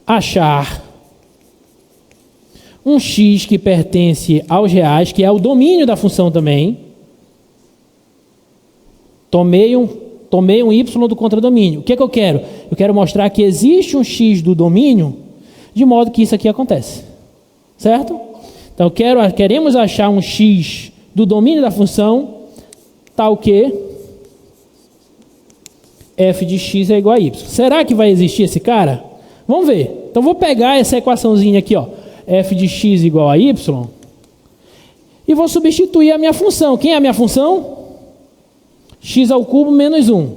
achar um x que pertence aos reais, que é o domínio da função também. Tomei um y do contradomínio. O que eu quero? Eu quero mostrar que existe um x do domínio, de modo que isso aqui acontece. Certo? Então, queremos achar um x do domínio da função, tal que f de x é igual a y. Será que vai existir esse cara? Vamos ver. Então, vou pegar essa equaçãozinha aqui, ó, f de x igual a y, e vou substituir a minha função. Quem é a minha função? X ao cubo menos 1,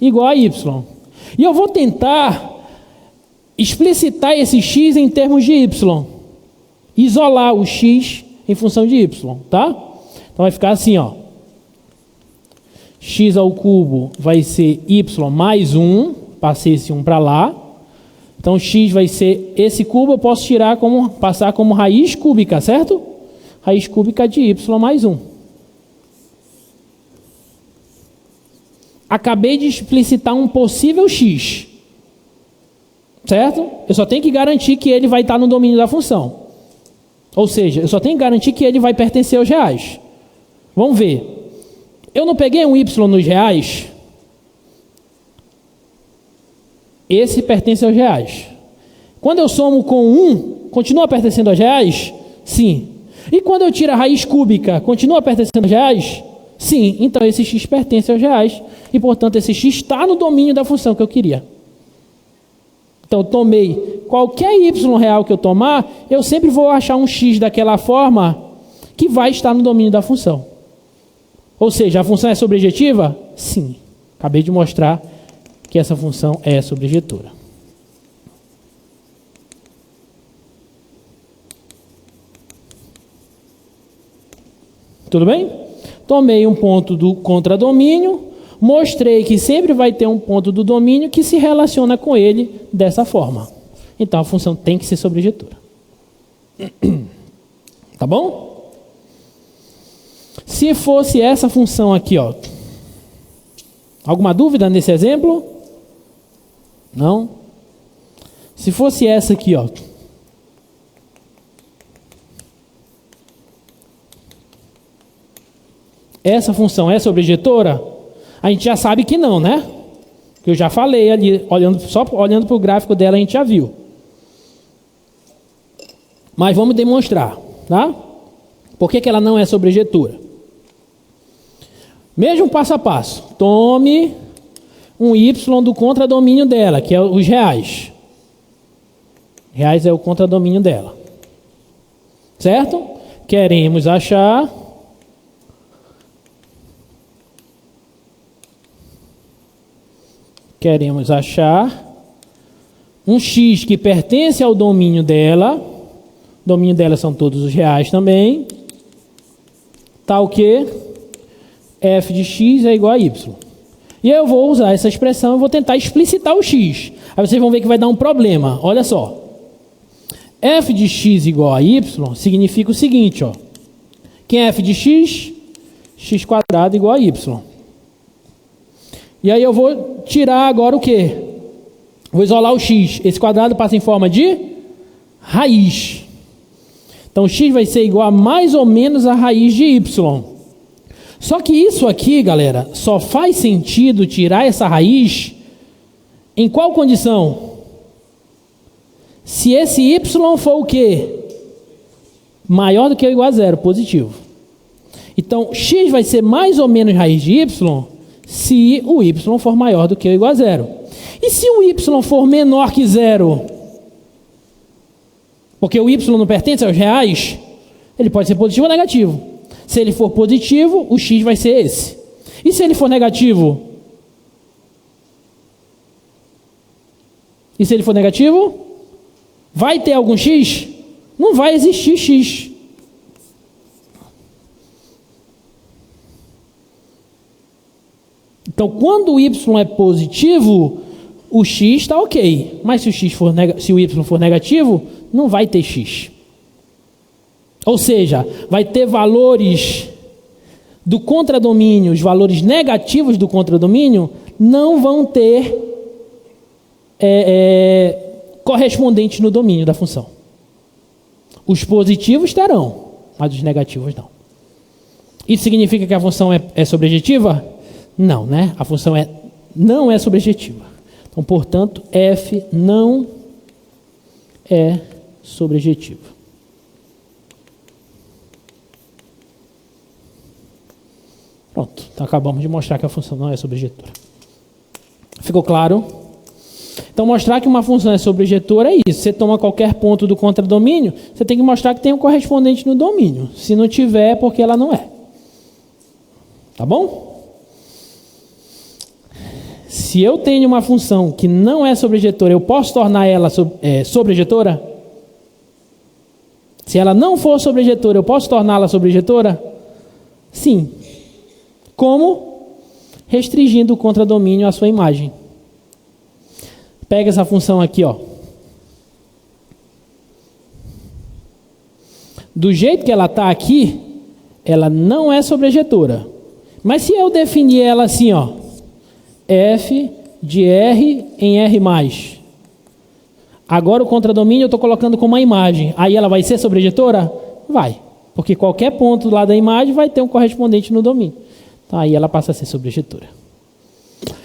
igual a y. E eu vou tentar explicitar esse x em termos de y. Isolar o x em função de y, tá? Então vai ficar assim, ó. X ao cubo vai ser y mais 1, passei esse 1 para lá. Então x vai ser esse cubo, eu posso passar como raiz cúbica, certo? raiz cúbica de y mais 1. Acabei de explicitar um possível x. Certo? Eu só tenho que garantir que ele vai estar no domínio da função. Ou seja, eu só tenho que garantir que ele vai pertencer aos reais. Vamos ver. Eu não peguei um y nos reais? Esse pertence aos reais. Quando eu somo com 1, continua pertencendo aos reais? Sim. E quando eu tiro a raiz cúbica, continua pertencendo aos reais? Sim. Então esse x pertence aos reais. E, portanto, esse x está no domínio da função que eu queria. Então, eu tomei qualquer y real que eu tomar, eu sempre vou achar um x daquela forma que vai estar no domínio da função. Ou seja, a função é sobrejetiva? Sim. Acabei de mostrar que essa função é sobrejetora. Tudo bem? Tomei um ponto do contradomínio, mostrei que sempre vai ter um ponto do domínio que se relaciona com ele dessa forma. Então a função tem que ser sobrejetora. Tá bom? Se fosse essa função aqui, ó. Alguma dúvida nesse exemplo? Não? Se fosse essa aqui, ó. Essa função é sobrejetora? A gente já sabe que não, né? Que eu já falei ali, só olhando para o gráfico dela a gente já viu. Mas vamos demonstrar, tá? Por que ela não é sobrejetora? Mesmo passo a passo. Tome um y do contradomínio dela, que é os reais. Reais é o contradomínio dela. Certo? Queremos achar um x que pertence ao domínio dela. O domínio dela são todos os reais também. Tal que f de x é igual a y. E eu vou usar essa expressão e vou tentar explicitar o x. Aí vocês vão ver que vai dar um problema. Olha só. F de x igual a y significa o seguinte, ó. Quem é f de x? X quadrado igual a y. E aí eu vou tirar agora o quê? Vou isolar o x. Esse quadrado passa em forma de raiz. Então x vai ser igual a mais ou menos a raiz de y. Só que isso aqui, galera, só faz sentido tirar essa raiz em qual condição? Se esse y for o quê? Maior do que ou igual a zero, positivo. Então x vai ser mais ou menos raiz de y se o y for maior do que ou igual a zero. E se o y for menor que zero? Porque o y não pertence aos reais, ele pode ser positivo ou negativo. Se ele for positivo, o x vai ser esse. E se ele for negativo? E se ele for negativo? Vai ter algum x? Não vai existir x. Então, quando o y é positivo, o x está ok. Mas se o y for negativo, não vai ter x. Ou seja, vai ter valores do contradomínio, os valores negativos do contradomínio não vão ter correspondentes no domínio da função. Os positivos terão, mas os negativos não. Isso significa que a função é sobrejetiva? Não, né? A função não é sobrejetiva. Então, portanto, f não é sobrejetiva. Pronto, então acabamos de mostrar que a função não é sobrejetora. Ficou claro? Então, mostrar que uma função é sobrejetora é isso. Você toma qualquer ponto do contradomínio, você tem que mostrar que tem um correspondente no domínio. Se não tiver, é porque ela não é. Tá bom? Se eu tenho uma função que não é sobrejetora, eu posso tornar ela sobrejetora? Se ela não for sobrejetora, eu posso torná-la sobrejetora? Sim. Como? Restringindo o contradomínio à sua imagem. Pega essa função aqui, ó. Do jeito que ela está aqui, ela não é sobrejetora. Mas se eu definir ela assim, ó, F de R em R+, agora o contradomínio eu estou colocando como uma imagem. Aí ela vai ser sobrejetora? Vai. Porque qualquer ponto lá da imagem vai ter um correspondente no domínio. Então, aí ela passa a ser sobrejetora.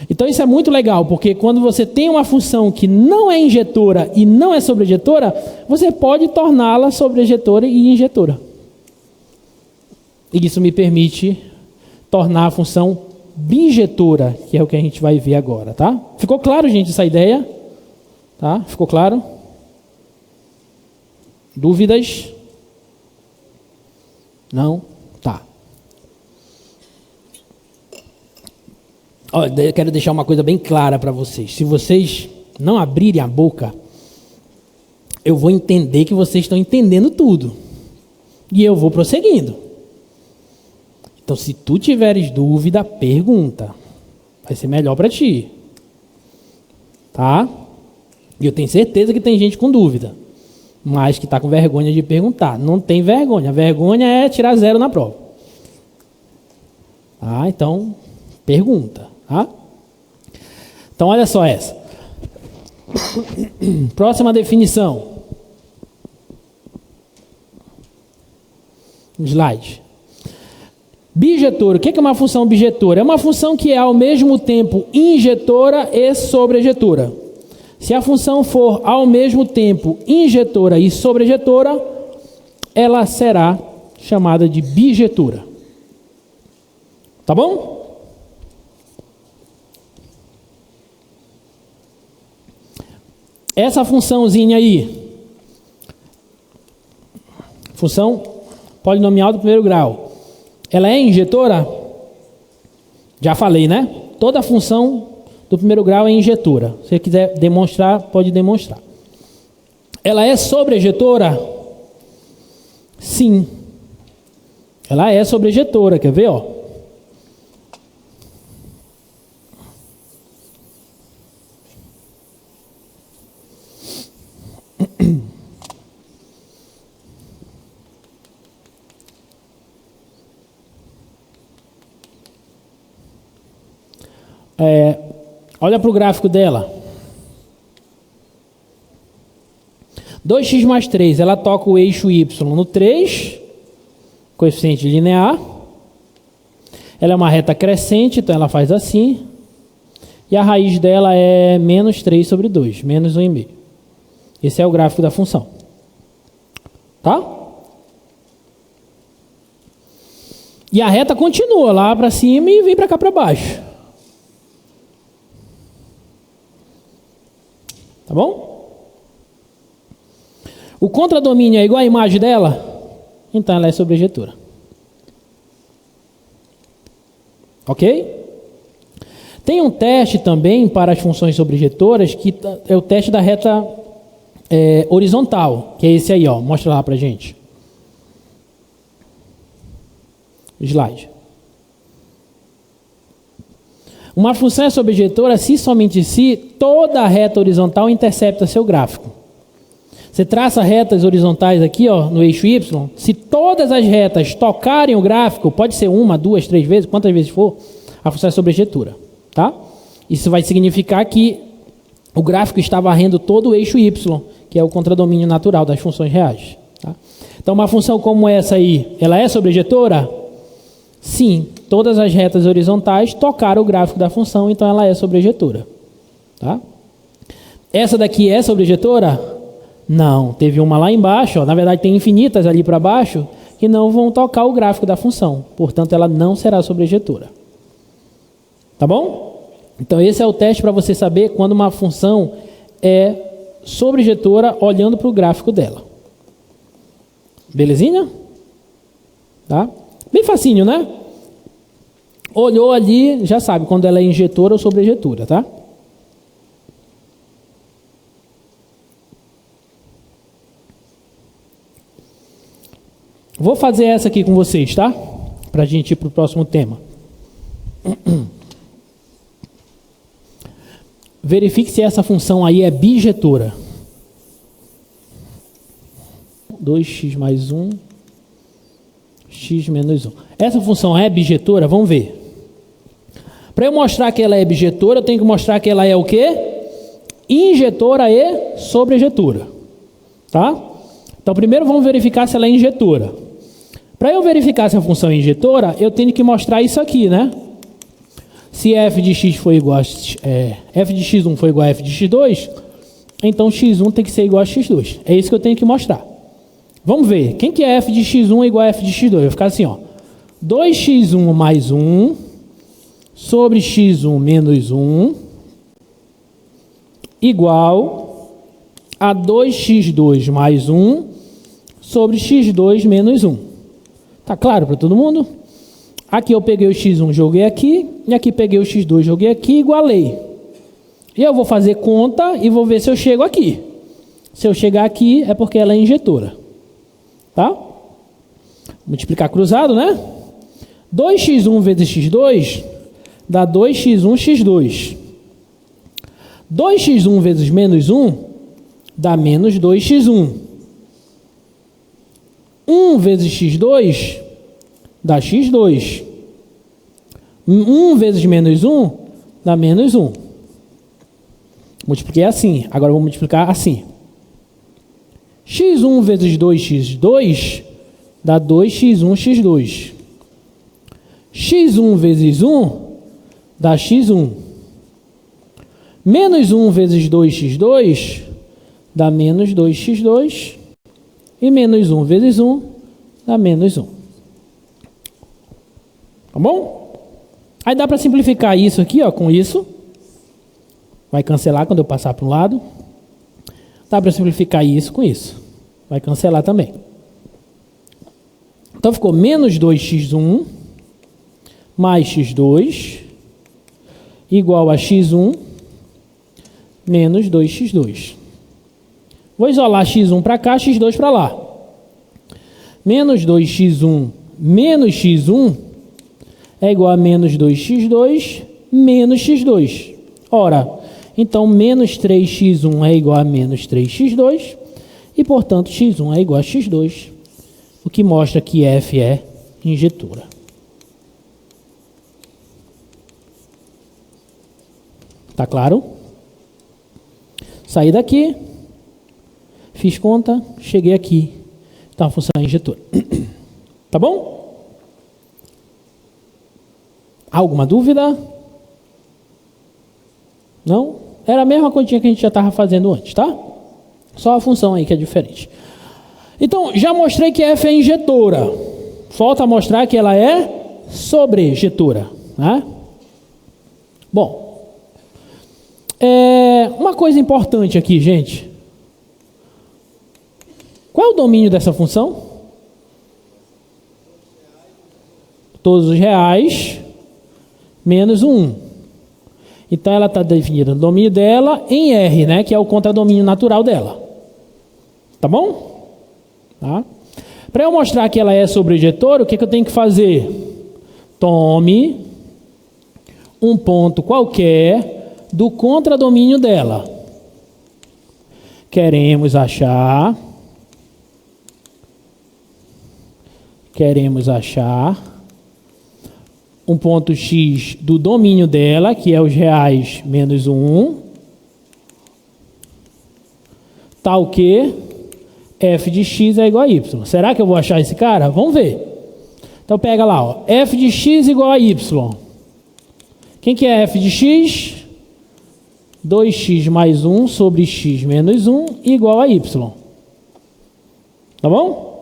Então isso é muito legal, porque quando você tem uma função que não é injetora e não é sobrejetora, você pode torná-la sobrejetora e injetora. E isso me permite tornar a função bijetora, que é o que a gente vai ver agora, tá? Ficou claro, gente, essa ideia? Tá? Ficou claro? Dúvidas? Não? Tá. Olha, eu quero deixar uma coisa bem clara para vocês. Se vocês não abrirem a boca, eu vou entender que vocês estão entendendo tudo. E eu vou prosseguindo. Então, se tu tiveres dúvida, pergunta. Vai ser melhor para ti. Tá? E eu tenho certeza que tem gente com dúvida, mas que está com vergonha de perguntar. Não tem vergonha. A vergonha é tirar 0 na prova. Tá? Então, pergunta. Tá? Então, olha só essa. Próxima definição. Slide. Bijetora. O que é uma função bijetora? É uma função que é ao mesmo tempo injetora e sobrejetora. Se a função for ao mesmo tempo injetora e sobrejetora, ela será chamada de bijetora. Tá bom? Essa funçãozinha aí, função polinomial do primeiro grau, ela é injetora? Já falei, né? Toda função do primeiro grau é injetora. Se você quiser demonstrar, pode demonstrar. Ela é sobrejetora? Sim. Ela é sobrejetora, quer ver, ó? Olha para o gráfico dela. 2x mais 3, ela toca o eixo y no 3, coeficiente linear. Ela é uma reta crescente, então ela faz assim. E a raiz dela é menos 3 sobre 2, menos 1,5. Esse é o gráfico da função. Tá? E a reta continua lá para cima e vem para cá para baixo. Tá bom? O contradomínio é igual à imagem dela? Então ela é sobrejetora. Ok? Tem um teste também para as funções sobrejetoras, que é o teste da reta horizontal, que é esse aí, ó. Mostra lá pra gente. Slide. Uma função é sobrejetora se somente se toda a reta horizontal intercepta seu gráfico. Você traça retas horizontais aqui, ó, no eixo Y. Se todas as retas tocarem o gráfico, pode ser 1, 2, 3 vezes, quantas vezes for, a função é sobrejetora. Tá? Isso vai significar que o gráfico está varrendo todo o eixo Y, que é o contradomínio natural das funções reais. Tá? Então, uma função como essa aí, ela é sobrejetora? Sim, todas as retas horizontais tocaram o gráfico da função, então ela é sobrejetora. Tá? Essa daqui é sobrejetora? Não, teve uma lá embaixo, ó, na verdade tem infinitas ali para baixo, que não vão tocar o gráfico da função, portanto ela não será sobrejetora. Tá bom? Então esse é o teste para você saber quando uma função é sobrejetora olhando para o gráfico dela. Belezinha? Tá? Bem facinho, né? Olhou ali, já sabe quando ela é injetora ou sobrejetora, tá? Vou fazer essa aqui com vocês, tá? Para a gente ir para o próximo tema. Verifique se essa função aí é bijetora. 2x mais 1 x menos 1. Essa função é bijetora? Vamos ver. Para eu mostrar que ela é bijetora, eu tenho que mostrar que ela é o quê? Injetora e sobrejetora. Tá? Então, primeiro vamos verificar se ela é injetora. Para eu verificar se a função é injetora, eu tenho que mostrar isso aqui, né? Se f de x for igual a f de x1 for igual a f de x2, então x1 tem que ser igual a x2. É isso que eu tenho que mostrar. Vamos ver. Quem que é f de x1 igual a f de x2? Vai ficar assim, ó. 2x1 mais 1 sobre x1 menos 1 igual a 2x2 mais 1 sobre x2 menos 1. Tá claro para todo mundo? Aqui eu peguei o x1, joguei aqui, e aqui peguei o x2, joguei aqui e igualei. E eu vou fazer conta e vou ver se eu chego aqui. Se eu chegar aqui é porque ela é injetora. Tá? Multiplicar cruzado, né? 2x1 vezes x2 dá 2x1 x2. 2x1 vezes menos 1 dá menos 2x1. 1 vezes x2 dá x2. 1 vezes menos 1 dá menos 1. Multipliquei assim. Agora eu vou multiplicar assim. x1 vezes 2x2 dá 2x1 x2. x1 vezes 1 dá x1. Menos 1 vezes 2x2 dá menos 2x2. E menos 1 vezes 1 dá menos 1. Tá bom? Aí dá para simplificar isso aqui, ó, com isso. Vai cancelar quando eu passar para um lado. Dá para simplificar isso com isso. Vai cancelar também. Então ficou menos 2x1 mais x2 igual a x1 menos 2x2. Vou isolar x1 para cá, x2 para lá. Menos 2x1 menos x1 é igual a menos 2x2 menos x2. Ora, então menos 3x1 é igual a menos 3x2 e, portanto, x1 é igual a x2, o que mostra que f é injetora. Tá claro? Saí daqui, fiz conta, cheguei aqui. Então a função é injetora. Tá bom? Alguma dúvida? Não? Era a mesma continha que a gente já estava fazendo antes, tá? Só a função aí que é diferente. Então, já mostrei que f é injetora. Falta mostrar que ela é sobrejetora, né? Bom, uma coisa importante aqui, gente. Qual é o domínio dessa função? Todos os reais menos 1. Então ela está definida no domínio dela em R, né? Que é o contradomínio natural dela. Tá bom? Tá? Para eu mostrar que ela é sobrejetora, o que eu tenho que fazer? Tome um ponto qualquer do contradomínio dela. Queremos achar um ponto x do domínio dela, que é os reais menos 1, tal que f de x é igual a y. Será que eu vou achar esse cara? Vamos ver. Então pega lá, ó, f de x igual a y. Quem que é f de x? 2x mais 1 sobre x menos 1 igual a y. Tá bom?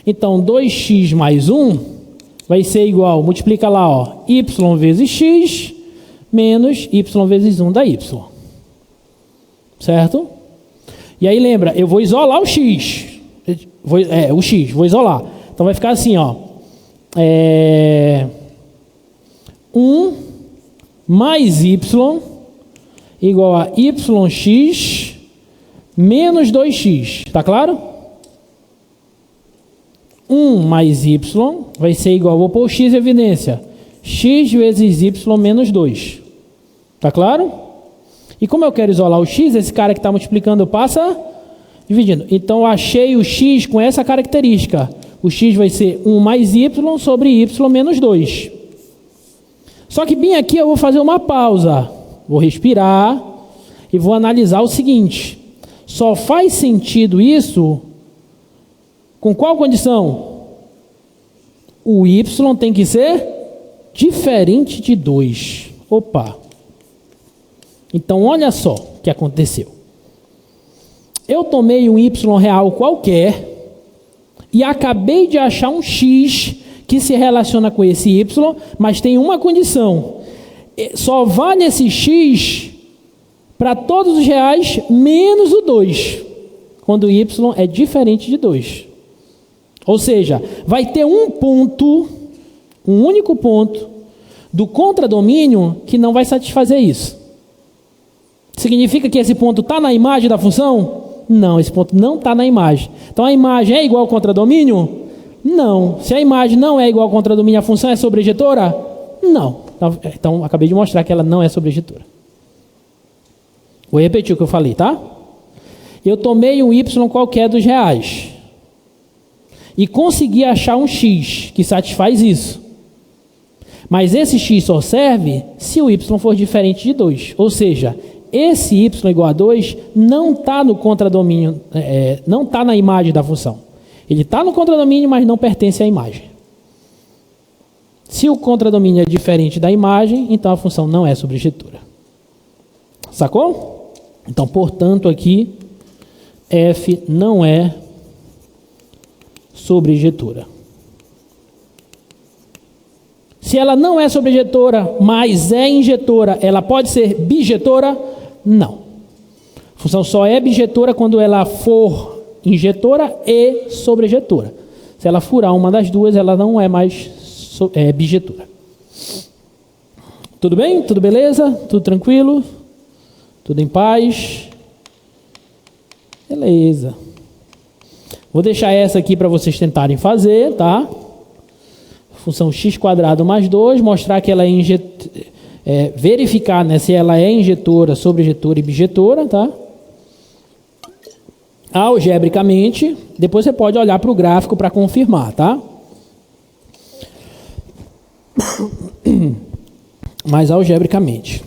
Então 2x mais 1 vai ser igual, multiplica lá, ó, y vezes x menos y vezes 1 da y. Certo? E aí lembra, eu vou isolar o x. Vou isolar. Então vai ficar assim, ó. 1 mais y igual a yx menos 2x. Tá claro? 1 mais y vai ser igual, vou pôr o x em evidência, x vezes y menos 2. Tá claro? E como eu quero isolar o x, esse cara que está multiplicando passa dividindo. Então eu achei o x com essa característica. O x vai ser 1 mais y sobre y menos 2. Só que bem aqui eu vou fazer uma pausa. Vou respirar e vou analisar o seguinte. Só faz sentido isso com qual condição? O y tem que ser diferente de 2. Opa! Então, olha só o que aconteceu. Eu tomei um y real qualquer e acabei de achar um x que se relaciona com esse y, mas tem uma condição. Só vale esse x para todos os reais menos o 2, quando o y é diferente de 2. Ou seja, vai ter um ponto, um único ponto, do contradomínio que não vai satisfazer isso. Significa que esse ponto está na imagem da função? Não, esse ponto não está na imagem. Então a imagem é igual ao contradomínio? Não. Se a imagem não é igual ao contradomínio, a função é sobrejetora? Não. Então acabei de mostrar que ela não é sobrejetora. Vou repetir o que eu falei, tá? Eu tomei um y qualquer dos reais e consegui achar um x que satisfaz isso. Mas esse x só serve se o y for diferente de 2. Ou seja, esse y igual a 2 não está no contradomínio, não está na imagem da função. Ele está no contradomínio, mas não pertence à imagem. Se o contradomínio é diferente da imagem, então a função não é sobrejetora. Sacou? Então, portanto, aqui, f não é sobrejetora. Se ela não é sobrejetora, mas é injetora, ela pode ser bijetora? Não. A função só é bijetora quando ela for injetora e sobrejetora. Se ela furar uma das duas, ela não é mais bijetora. Tudo bem? Tudo beleza? Tudo tranquilo? Tudo em paz? Beleza. Vou deixar essa aqui para vocês tentarem fazer, tá? Função x² mais 2, mostrar que ela é verificar, né, se ela é injetora, sobrejetora e bijetora, tá? Algebricamente, depois você pode olhar para o gráfico para confirmar, tá? Mas algebricamente.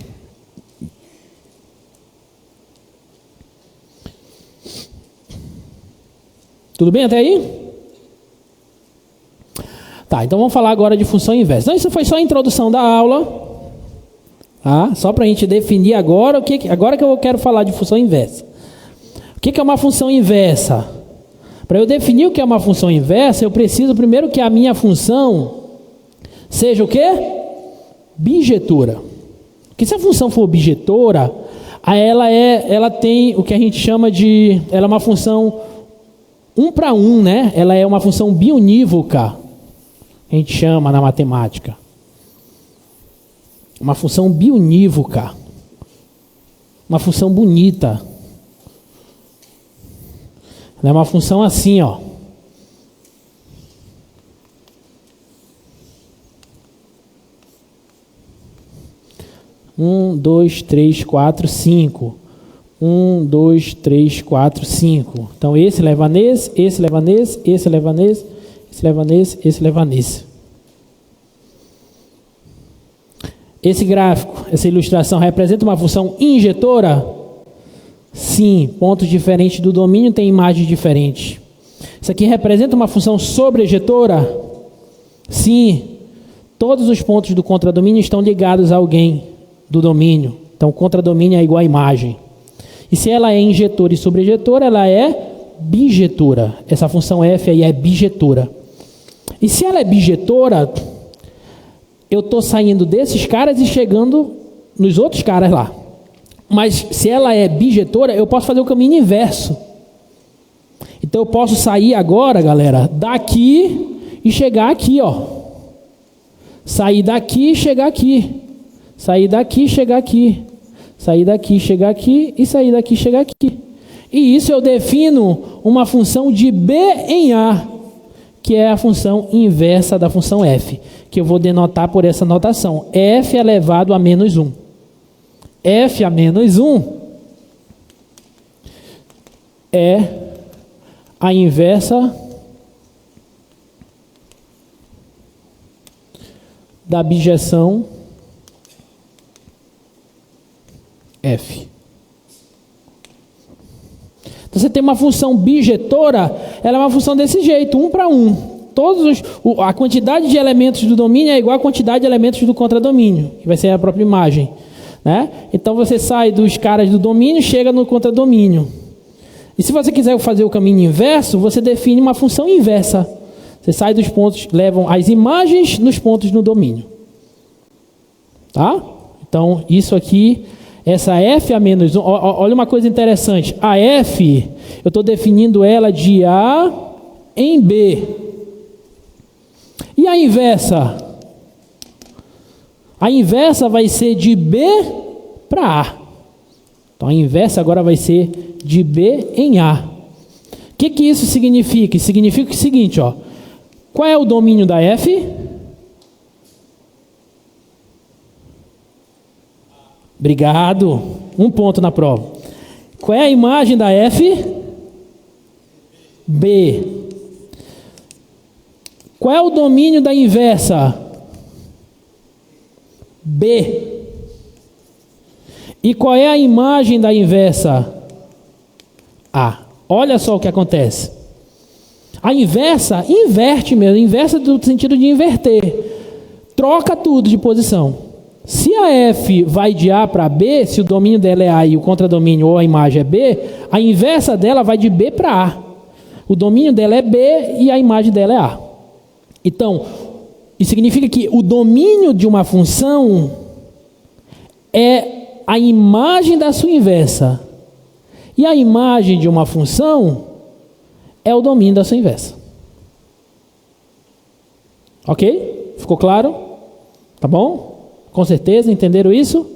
Tudo bem até aí? Tá, então vamos falar agora de função inversa. Então, isso foi só a introdução da aula. Tá? Só para a gente definir agora agora que eu quero falar de função inversa. O que é uma função inversa? Para eu definir o que é uma função inversa, eu preciso primeiro que a minha função seja o quê? Bijetora. Porque se a função for bijetora, ela tem o que a gente chama de... Ela é uma função 1 para 1, né? Ela é uma função biunívoca. A gente chama na matemática. Uma função biunívoca. Uma função bonita. Ela é uma função assim, ó. Um, dois, três, quatro, 5. 1, 2, 3, 4, 5. Então esse leva nesse, esse leva nesse, esse leva nesse, esse leva nesse, esse leva nesse. Esse gráfico, essa ilustração representa uma função injetora? Sim, pontos diferentes do domínio têm imagens diferentes. Isso aqui representa uma função sobrejetora? Sim, todos os pontos do contradomínio estão ligados a alguém do domínio. Então o contradomínio é igual à imagem. E se ela é injetora e sobrejetora, ela é bijetora. Essa função f aí é bijetora. E se ela é bijetora, eu estou saindo desses caras e chegando nos outros caras lá. Mas se ela é bijetora, eu posso fazer o caminho inverso. Então eu posso sair agora, galera, daqui e chegar aqui, ó. Sair daqui e chegar aqui. Sair daqui e chegar aqui. Sair daqui, chegar aqui e sair daqui, chegar aqui. E isso eu defino uma função de B em A, que é a função inversa da função f, que eu vou denotar por essa notação. F elevado a menos 1. F a menos 1 é a inversa da bijeção f. Então, você tem uma função bijetora, ela é uma função desse jeito, 1 para 1. A quantidade de elementos do domínio é igual à quantidade de elementos do contradomínio, que vai ser a própria imagem, né? Então, você sai dos caras do domínio, chega no contradomínio. E se você quiser fazer o caminho inverso, você define uma função inversa. Você sai dos pontos, levam as imagens nos pontos no domínio. Tá? Então, isso aqui, essa f a menos 1, olha uma coisa interessante. A f, eu estou definindo ela de A em B. E a inversa? A inversa vai ser de B para A. Então, a inversa agora vai ser de B em A. O que isso significa? Significa o seguinte, ó. Qual é o domínio da f? Obrigado. 1 ponto na prova. Qual é a imagem da f? B. Qual é o domínio da inversa? B. E qual é a imagem da inversa? A. Olha só o que acontece. A inversa inverte mesmo, inversa no sentido de inverter. Troca tudo de posição. Se a f vai de A para B, se o domínio dela é A e o contradomínio ou a imagem é B, a inversa dela vai de B para A. O domínio dela é B e a imagem dela é A. Então, isso significa que o domínio de uma função é a imagem da sua inversa. E a imagem de uma função é o domínio da sua inversa. Ok? Ficou claro? Tá bom? Com certeza, entenderam isso?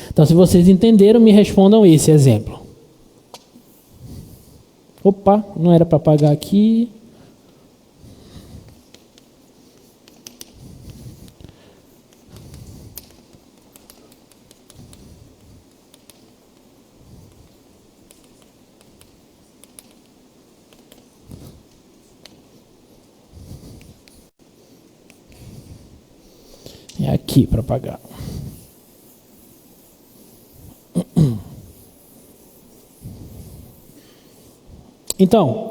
Então, se vocês entenderam, me respondam esse exemplo. Opa, não era para apagar aqui. É aqui para apagar. Então,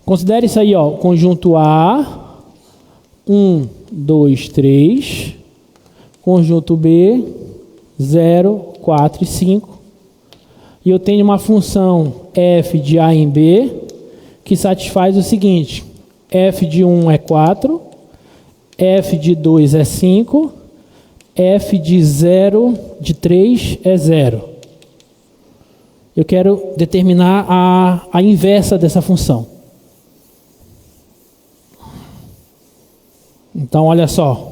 considere isso aí, ó, conjunto A, 1, 2, 3, conjunto B, 0, 4 e 5. E eu tenho uma função f de A em B, que satisfaz o seguinte: f de 1 é 4, f de 2 é 5, f de 3 é 0. Eu quero determinar a inversa dessa função. Então, olha só.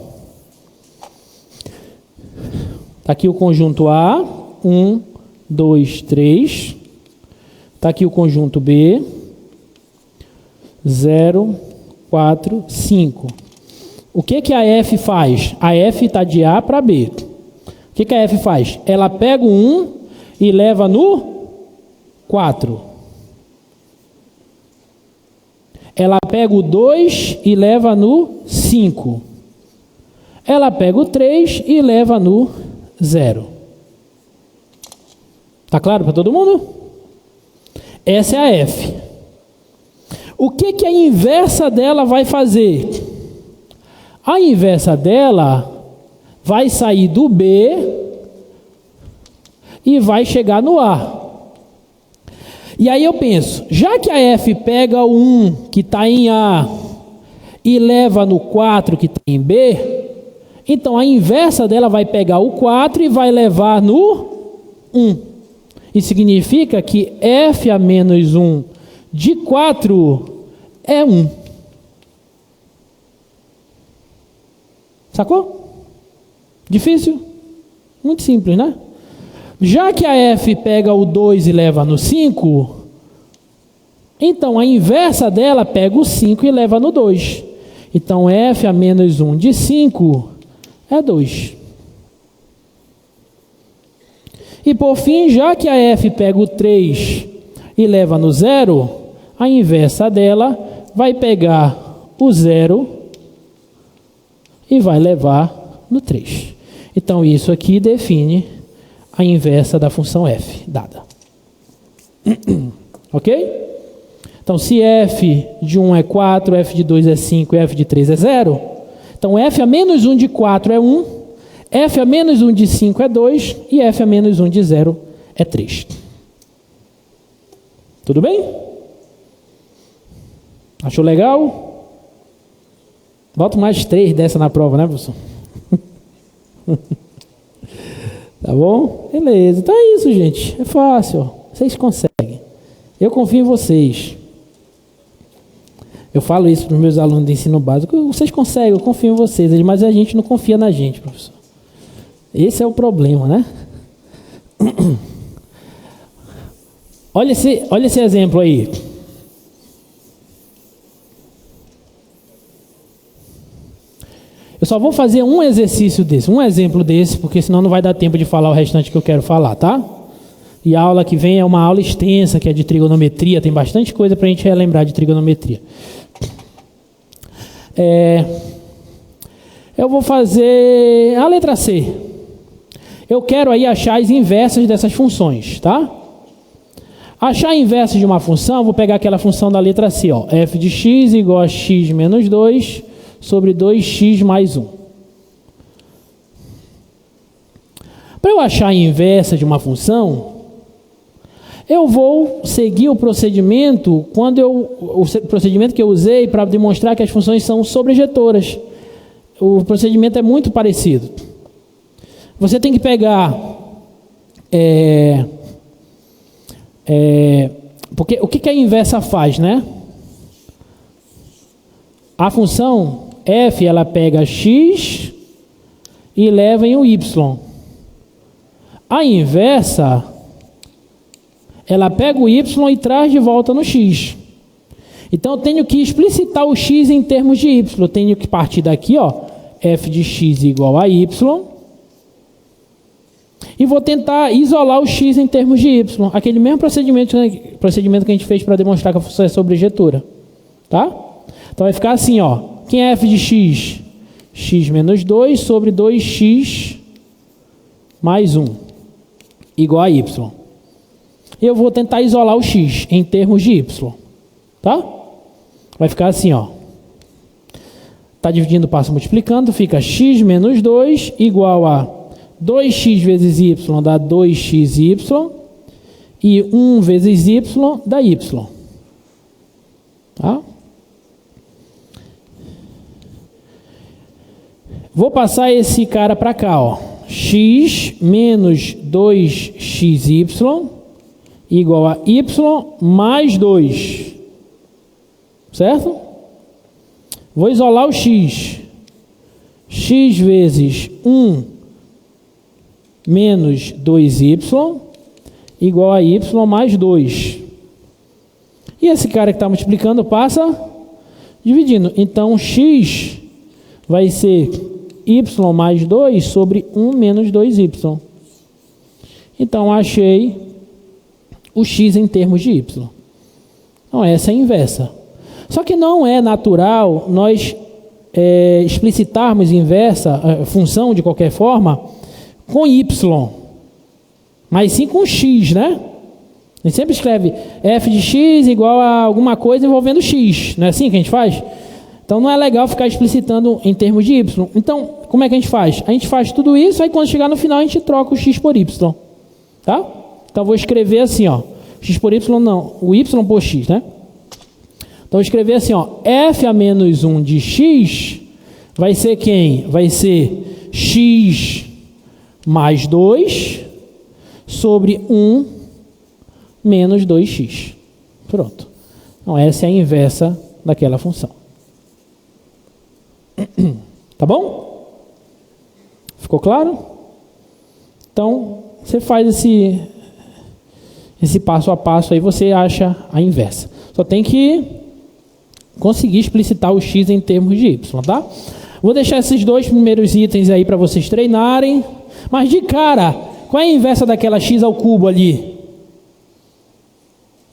Está aqui o conjunto A, 1, 2, 3. Está aqui o conjunto B, 0, 4, 5. O que a F faz? A F está de A para B. O que a F faz? Ela pega o 1 e leva no 4. Ela pega o 2 e leva no 5. Ela pega o 3 e leva no 0. Tá claro para todo mundo? Essa é a F. O que a inversa dela vai fazer? A inversa dela vai sair do B e vai chegar no A. E aí eu penso, já que a F pega o 1 que está em A e leva no 4 que está em B, então a inversa dela vai pegar o 4 e vai levar no 1. Isso significa que F a menos 1 de 4 é 1. Sacou? Difícil? Muito simples, né? Já que a F pega o 2 e leva no 5, então a inversa dela pega o 5 e leva no 2. Então F a menos 1 de 5 é 2. E por fim, já que a F pega o 3 e leva no 0, a inversa dela vai pegar o 0 e vai levar no 3. Então, isso aqui define a inversa da função f dada. Ok? Então, se f de 1 é 4, f de 2 é 5 e f de 3 é 0, então f a menos 1 de 4 é 1, f a menos 1 de 5 é 2 e f a menos 1 de 0 é 3. Tudo bem? Achou legal? Bota mais 3 dessa na prova, né, professor? Tá bom? Beleza. Então é isso, gente. É fácil. Ó. Vocês conseguem. Eu confio em vocês. Eu falo isso para os meus alunos de ensino básico. Vocês conseguem, eu confio em vocês. Mas a gente não confia na gente, professor. Esse é o problema, né? Olha esse exemplo aí. Eu só vou fazer um exercício desse, um exemplo desse, porque senão não vai dar tempo de falar o restante que eu quero falar, tá? E a aula que vem é uma aula extensa, que é de trigonometria, tem bastante coisa para a gente relembrar de trigonometria. Eu vou fazer a letra C. Eu quero aí achar as inversas dessas funções, tá? Achar a inversa de uma função, eu vou pegar aquela função da letra C, ó, f de x igual a x menos 2 sobre 2x mais 1. Para eu achar a inversa de uma função, eu vou seguir o procedimento o procedimento que eu usei para demonstrar que as funções são sobrejetoras. O procedimento é muito parecido. Você tem que pegar porque o que a inversa faz, né? A função f, ela pega x e leva em o y. A inversa, ela pega o y e traz de volta no x. Então, eu tenho que explicitar o x em termos de y. Eu tenho que partir daqui, ó, f de x igual a y. E vou tentar isolar o x em termos de y. Aquele mesmo procedimento que a gente fez para demonstrar que a função é sobrejetora. Tá? Então, vai ficar assim, ó. Quem é f de x? X menos 2 sobre 2x mais 1. Igual a y. Eu vou tentar isolar o x em termos de y. Tá? Vai ficar assim, ó. Tá dividindo, passa multiplicando. Fica x menos 2 igual a 2x vezes y dá 2xy. E 1 vezes y dá y. Tá? Vou passar esse cara para cá, ó. X menos 2xy igual a y mais 2. Certo? Vou isolar o x. X vezes 1 menos 2y igual a y mais 2. E esse cara que está multiplicando passa dividindo. Então, x vai ser y mais 2 sobre 1 menos 2y. Então, achei o x em termos de y. Então, essa é a inversa. Só que não é natural nós explicitarmos inversa, função de qualquer forma, com y, mas sim com x, né? A gente sempre escreve f de x igual a alguma coisa envolvendo x. Não é assim que a gente faz? Então, não é legal ficar explicitando em termos de y. Então, como é que a gente faz? A gente faz tudo isso, aí quando chegar no final, a gente troca o x por y. Tá? Então, vou escrever assim, ó. X por y, não. O y por x, né? Então, vou escrever assim, ó. F a menos 1 de x vai ser quem? Vai ser x mais 2 sobre 1 menos 2x. Pronto. Então, essa é a inversa daquela função. Tá bom? Ficou claro? Então, você faz esse passo a passo aí, você acha a inversa. Só tem que conseguir explicitar o x em termos de y, tá? Vou deixar esses dois primeiros itens aí para vocês treinarem. Mas de cara, qual é a inversa daquela x ao cubo ali?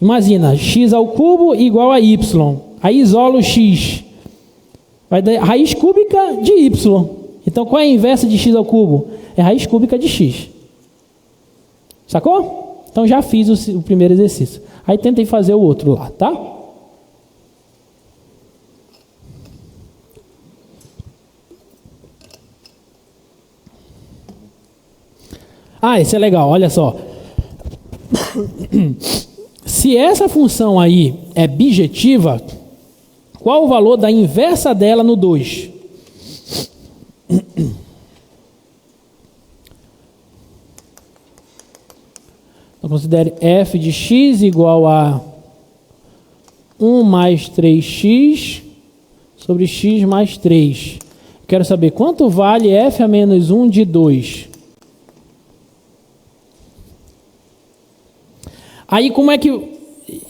Imagina, x ao cubo igual a y. Aí isola o x. Vai dar raiz cúbica de y. Então, qual é a inversa de x ao cubo? É raiz cúbica de x. Sacou? Então, já fiz o primeiro exercício. Aí, tentei fazer o outro lá, tá? Ah, esse é legal, olha só. Se essa função aí é bijetiva, qual o valor da inversa dela no 2? Então, considere f de x igual a 1 mais 3x sobre x mais 3. Quero saber quanto vale f a menos 1 de 2. Aí como é que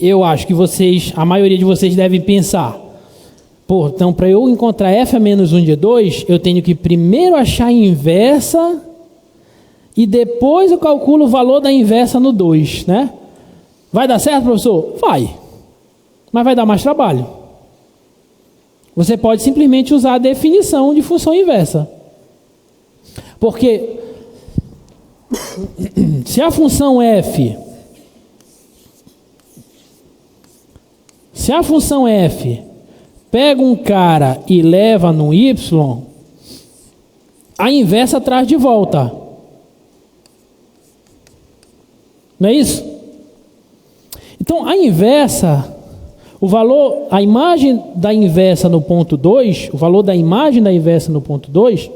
eu acho que a maioria de vocês devem pensar? Pô, então para eu encontrar f a menos 1 de 2, eu tenho que primeiro achar a inversa e depois eu calculo o valor da inversa no 2, né? Vai dar certo, professor? Vai. Mas vai dar mais trabalho. Você pode simplesmente usar a definição de função inversa. Porque se a função f pega um cara e leva no y, a inversa traz de volta. Não é isso? Então, a inversa, a imagem da inversa no ponto 2, o valor da imagem da inversa no ponto 2,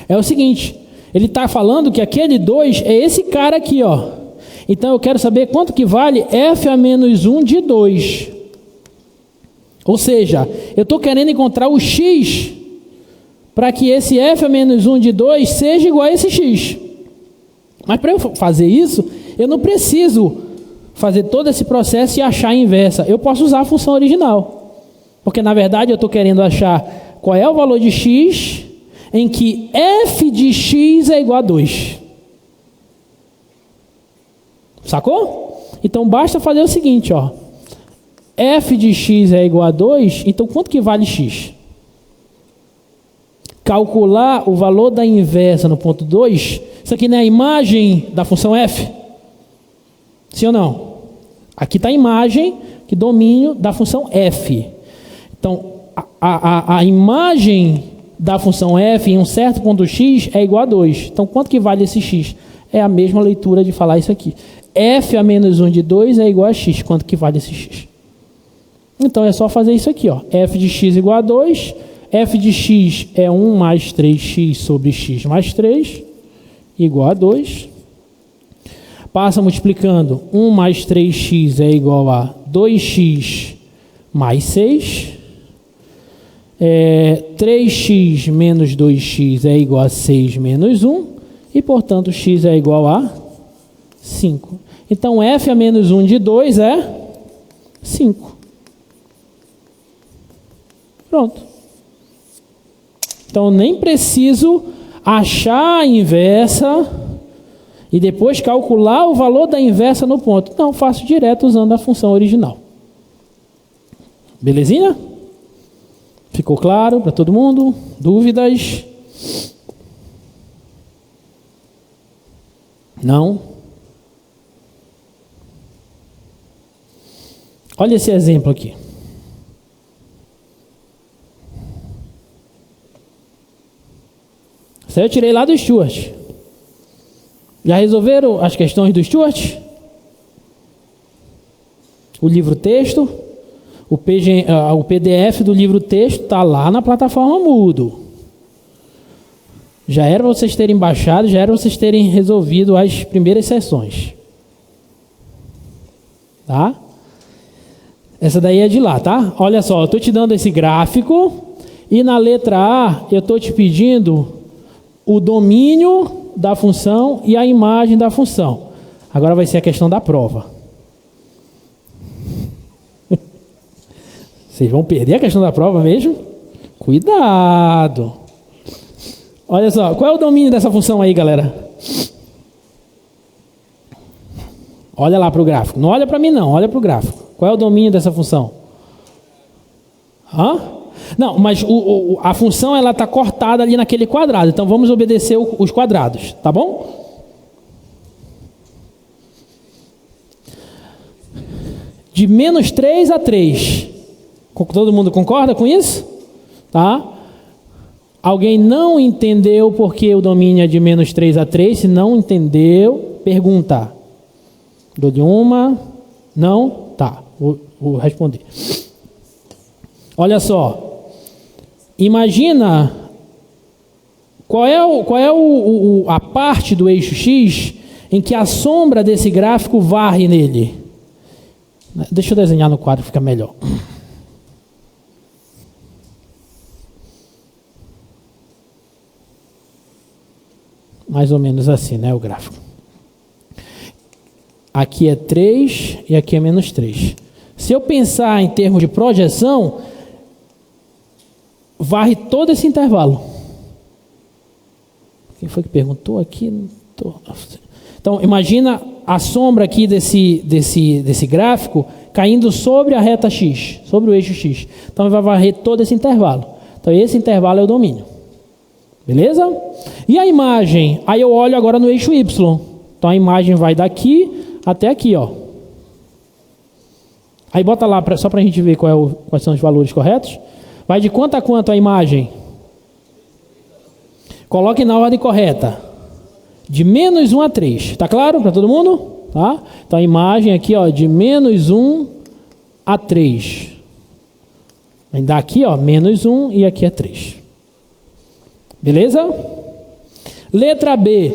é o seguinte, ele está falando que aquele 2 é esse cara aqui, ó. Então, eu quero saber quanto que vale f a menos 1 de 2. Ou seja, eu estou querendo encontrar o x para que esse f a menos 1 de 2 seja igual a esse x. Mas para eu fazer isso, eu não preciso fazer todo esse processo e achar a inversa. Eu posso usar a função original. Porque, na verdade, eu estou querendo achar qual é o valor de x em que f de x é igual a 2. Sacou? Então, basta fazer o seguinte, ó. F de x é igual a 2, então quanto que vale x? Calcular o valor da inversa no ponto 2, isso aqui não é a imagem da função f? Sim ou não? Aqui está a imagem, que domínio da função f. Então, a imagem da função f em um certo ponto x é igual a 2. Então, quanto que vale esse x? É a mesma leitura de falar isso aqui. F a menos 1 de 2 é igual a x. Quanto que vale esse x? Então, é só fazer isso aqui, ó. F de x igual a 2. F de x é 1 mais 3x sobre x mais 3, igual a 2. Passa multiplicando. 1 mais 3x é igual a 2x mais 6. 3x menos 2x é igual a 6 menos 1. E, portanto, x é igual a 5. Então, f a menos 1 de 2 é 5. Pronto. Então, nem preciso achar a inversa e depois calcular o valor da inversa no ponto. Não, faço direto usando a função original. Belezinha? Ficou claro para todo mundo? Dúvidas? Não? Olha esse exemplo aqui. Isso aí eu tirei lá do Stuart. Já resolveram as questões do Stuart? O livro texto, o PDF do livro texto está lá na plataforma Moodle. Já era para vocês terem baixado, já era para vocês terem resolvido as primeiras sessões. Tá? Essa daí é de lá, tá? Olha só, eu estou te dando esse gráfico e na letra A eu estou te pedindo o domínio da função e a imagem da função. Agora vai ser a questão da prova. Vocês vão perder a questão da prova mesmo? Cuidado! Olha só, qual é o domínio dessa função aí, galera? Olha lá para o gráfico. Não olha para mim não, olha para o gráfico. Qual é o domínio dessa função? Não, mas a função ela está cortada ali naquele quadrado. Então vamos obedecer os quadrados, tá bom? De menos 3 a 3. Todo mundo concorda com isso? Tá? Alguém não entendeu porque o domínio é de menos 3 a 3? Se não entendeu, pergunta. Dou-lhe uma. Não? Tá. Vou responder. Olha só. Imagina qual é a parte do eixo X em que a sombra desse gráfico varre nele. Deixa eu desenhar no quadro, fica melhor. Mais ou menos assim, né, o gráfico. Aqui é 3 e aqui é menos 3. Se eu pensar em termos de projeção, varre todo esse intervalo. Quem foi que perguntou aqui? Então, imagina a sombra aqui desse gráfico caindo sobre a reta X, sobre o eixo X. Então, vai varrer todo esse intervalo. Então, esse intervalo é o domínio. Beleza? E a imagem? Aí eu olho agora no eixo Y. Então, a imagem vai daqui até aqui, ó. Aí bota lá, só para a gente ver quais são os valores corretos. Vai de quanto a quanto a imagem? Coloque na ordem correta. De menos 1 a 3. Tá claro para todo mundo? Tá? Então a imagem aqui, ó, de menos 1 a 3. Vai dar aqui, ó, menos 1 e aqui é 3. Beleza? Letra B.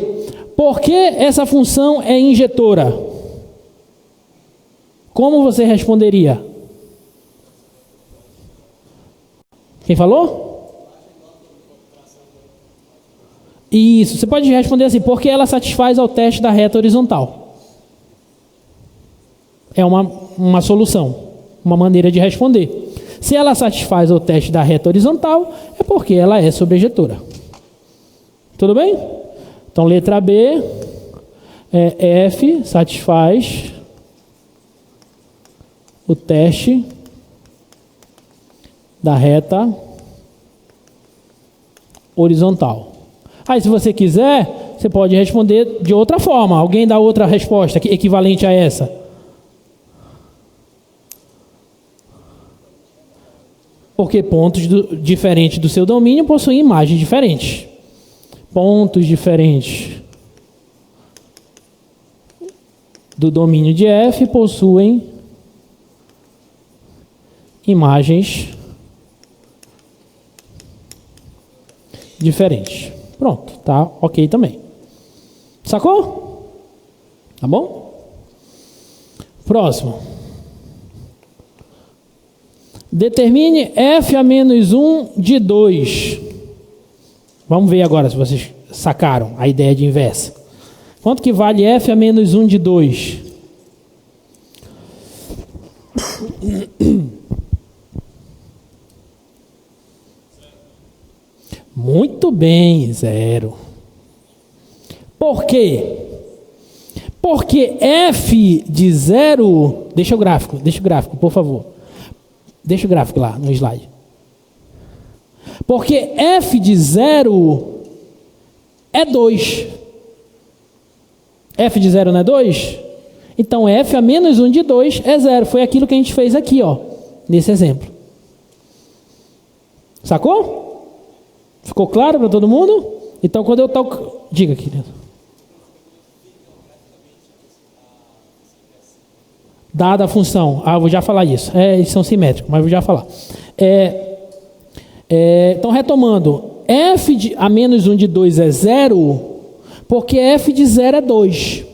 Por que essa função é injetora? Como você responderia? Quem falou? Isso, você pode responder assim, porque ela satisfaz ao teste da reta horizontal. É uma solução, uma maneira de responder. Se ela satisfaz ao teste da reta horizontal, é porque ela é sobrejetora. Tudo bem? Então, letra B, F satisfaz o teste da reta horizontal. Aí, se você quiser, você pode responder de outra forma. Alguém dá outra resposta equivalente a essa? Porque pontos diferentes do seu domínio possuem imagens diferentes. Pontos diferentes do domínio de F possuem imagens diferentes. Pronto, tá ok também. Sacou? Tá bom? Próximo. Determine F a menos 1 de 2. Vamos ver agora se vocês sacaram a ideia de inversa. Quanto que vale F a menos 1 de 2? Muito bem, 0. Por quê? Porque F de 0... Deixa o gráfico, por favor. Deixa o gráfico lá no slide. Porque F de 0 é 2. F de 0 não é 2? Então F a menos 1 de 2 é 0. Foi aquilo que a gente fez aqui, ó, nesse exemplo. Sacou? Ficou claro para todo mundo? Então quando eu toco... Diga, querido. Dada a função. Ah, vou já falar isso. Eles são simétricos, mas vou já falar. Então, retomando. F a menos 1 de 2 é 0, porque F de 0 é 2.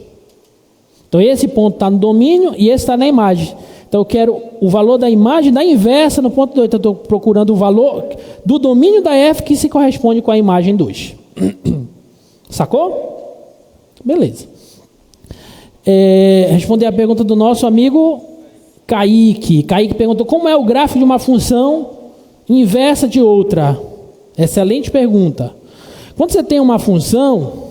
Então, esse ponto está no domínio e esse está na imagem. Então, eu quero o valor da imagem da inversa no ponto 2. Então, eu estou procurando o valor do domínio da F que se corresponde com a imagem 2. Sacou? Beleza. Responder a pergunta do nosso amigo Kaique. Kaique perguntou como é o gráfico de uma função inversa de outra. Excelente pergunta. Quando você tem uma função,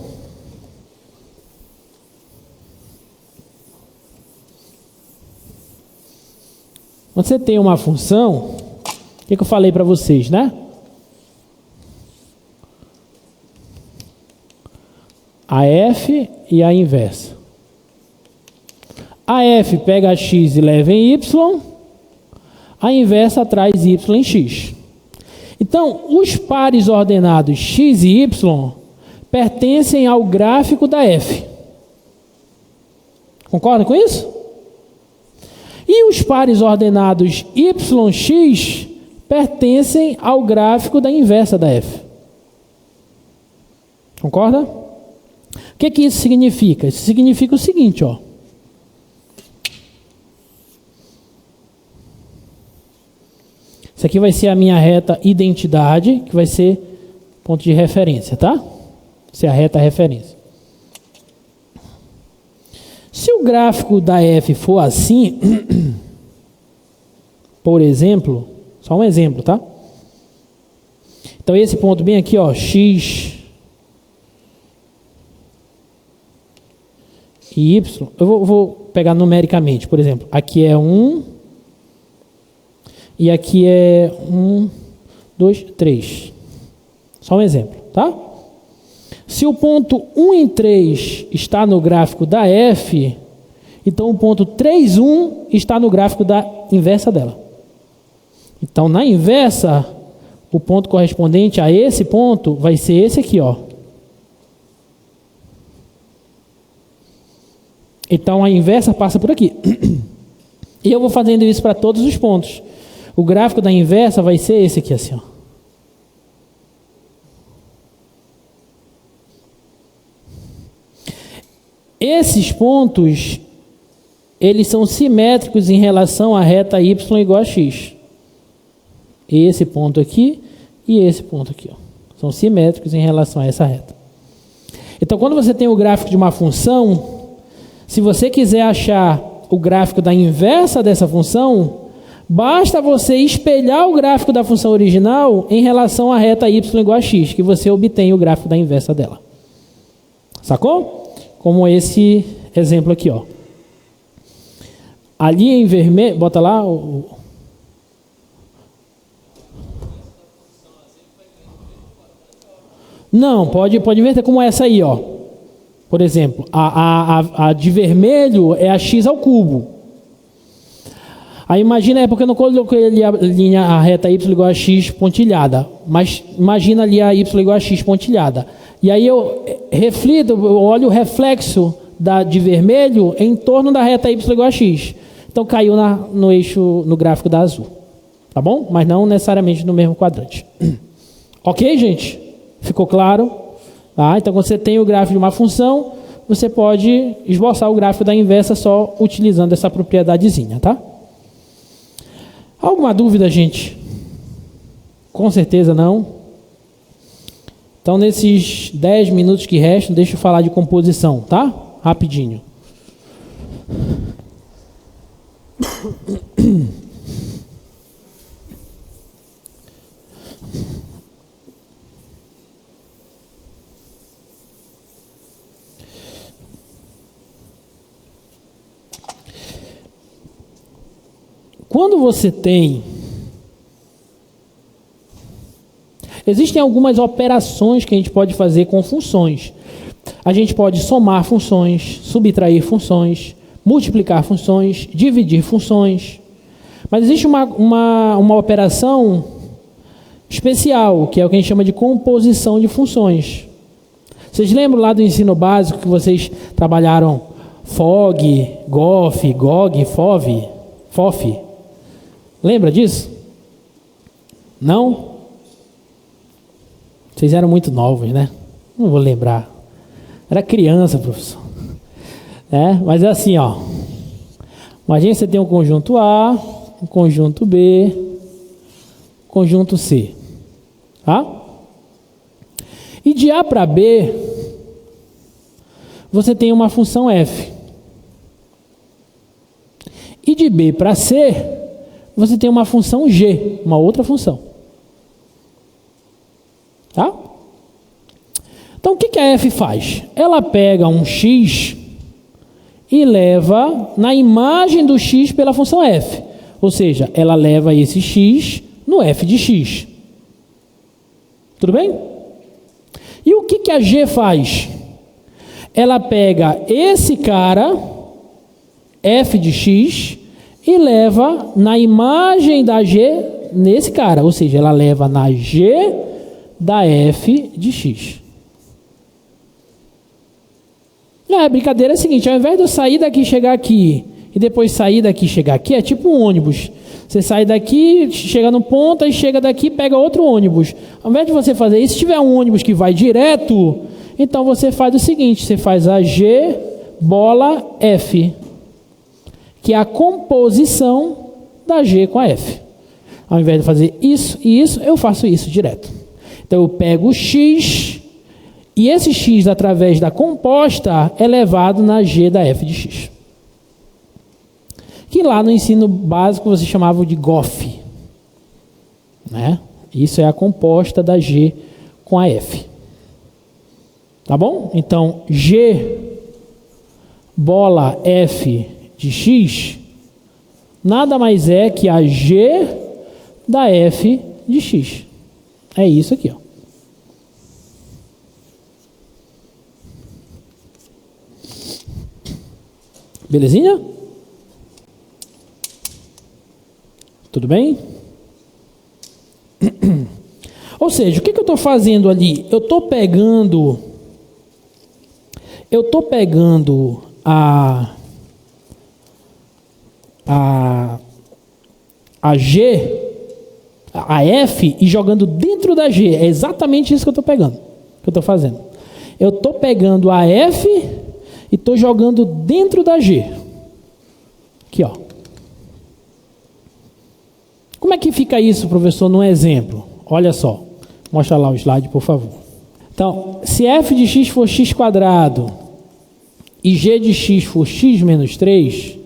O que eu falei para vocês, né? A f e a inversa. A f pega a x e leva em y, a inversa traz y em x. Então, os pares ordenados x e y pertencem ao gráfico da f. Concorda com isso? E os pares ordenados yx pertencem ao gráfico da inversa da f. Concorda? O que isso significa? Isso significa o seguinte, ó. Isso aqui vai ser a minha reta identidade, que vai ser ponto de referência, tá? Isso é a reta referência. Se o gráfico da f for assim, por exemplo, só um exemplo, tá? Então esse ponto bem aqui, ó, x e y, eu vou pegar numericamente, por exemplo, aqui é 1 e aqui é 1, 2, 3. Só um exemplo, tá? Se o ponto 1 em 3 está no gráfico da f, então o ponto 3, 1 está no gráfico da inversa dela. Então, na inversa, o ponto correspondente a esse ponto vai ser esse aqui, ó. Então, a inversa passa por aqui. E eu vou fazendo isso para todos os pontos. O gráfico da inversa vai ser esse aqui, assim, ó. Esses pontos, eles são simétricos em relação à reta y igual a x. Esse ponto aqui e esse ponto aqui, ó. São simétricos em relação a essa reta. Então, quando você tem o gráfico de uma função, se você quiser achar o gráfico da inversa dessa função, basta você espelhar o gráfico da função original em relação à reta y igual a x, que você obtém o gráfico da inversa dela. Sacou? Como esse exemplo aqui, ó. Ali em vermelho, bota lá o... Não, pode inverter como essa aí, ó. Por exemplo, a de vermelho é a x ao cubo. Aí imagina, é porque eu não coloquei ali a reta y igual a x pontilhada, mas imagina ali a y igual a x pontilhada. E aí eu reflito, eu olho o reflexo de vermelho em torno da reta y igual a x. Então caiu no eixo, no gráfico da azul. Tá bom? Mas não necessariamente no mesmo quadrante. Ok, gente? Ficou claro? Tá? Então quando você tem o gráfico de uma função, você pode esboçar o gráfico da inversa só utilizando essa propriedadezinha, tá? Alguma dúvida, gente? Com certeza não. Então, nesses 10 minutos que restam, deixa eu falar de composição, tá? Rapidinho. Quando você tem... Existem algumas operações que a gente pode fazer com funções. A gente pode somar funções, subtrair funções, multiplicar funções, dividir funções. Mas existe uma operação especial, que é o que a gente chama de composição de funções. Vocês lembram lá do ensino básico que vocês trabalharam FOG, GOF, GOG, FOV, FOF? Lembra disso? Não? Vocês eram muito novos, né? Não vou lembrar. Era criança, professor. Mas é assim, ó. Imagina que você tem um conjunto A, um conjunto B, um conjunto C. Tá? E de A para B, você tem uma função f. E de B para C, você tem uma função g, uma outra função. Tá? Então, o que a f faz? Ela pega um x e leva na imagem do x pela função f. Ou seja, ela leva esse x no no f de x. Tudo bem? E o que a G faz? Ela pega esse cara, f de x, e leva na imagem da G nesse cara. Ou seja, ela leva na G da f de x. A brincadeira é a seguinte: ao invés de eu sair daqui e chegar aqui, e depois sair daqui e chegar aqui, é tipo um ônibus. Você sai daqui, chega no ponto, e chega daqui e pega outro ônibus. Ao invés de você fazer isso, se tiver um ônibus que vai direto, então você faz o seguinte: você faz a G bola F, que é a composição da G com a F. Ao invés de fazer isso e isso, eu faço isso direto. Então eu pego o X, e esse X, através da composta, é levado na G da F de X. Que lá no ensino básico você chamava de GOF. Né? Isso é a composta da G com a F. Tá bom? Então, G bola F de X nada mais é que a G da F de X. É isso aqui, ó. Belezinha? Tudo bem? Ou seja, o que eu estou fazendo ali? Eu estou pegando a G, a F, e jogando dentro da G. É exatamente isso que eu estou pegando, que eu estou fazendo. Eu estou pegando a F e estou jogando dentro da G. Aqui, ó. Como é que fica isso, professor, num exemplo? Olha só. Mostra lá o slide, por favor. Então, se f de x for x quadrado e g de x for x menos 3,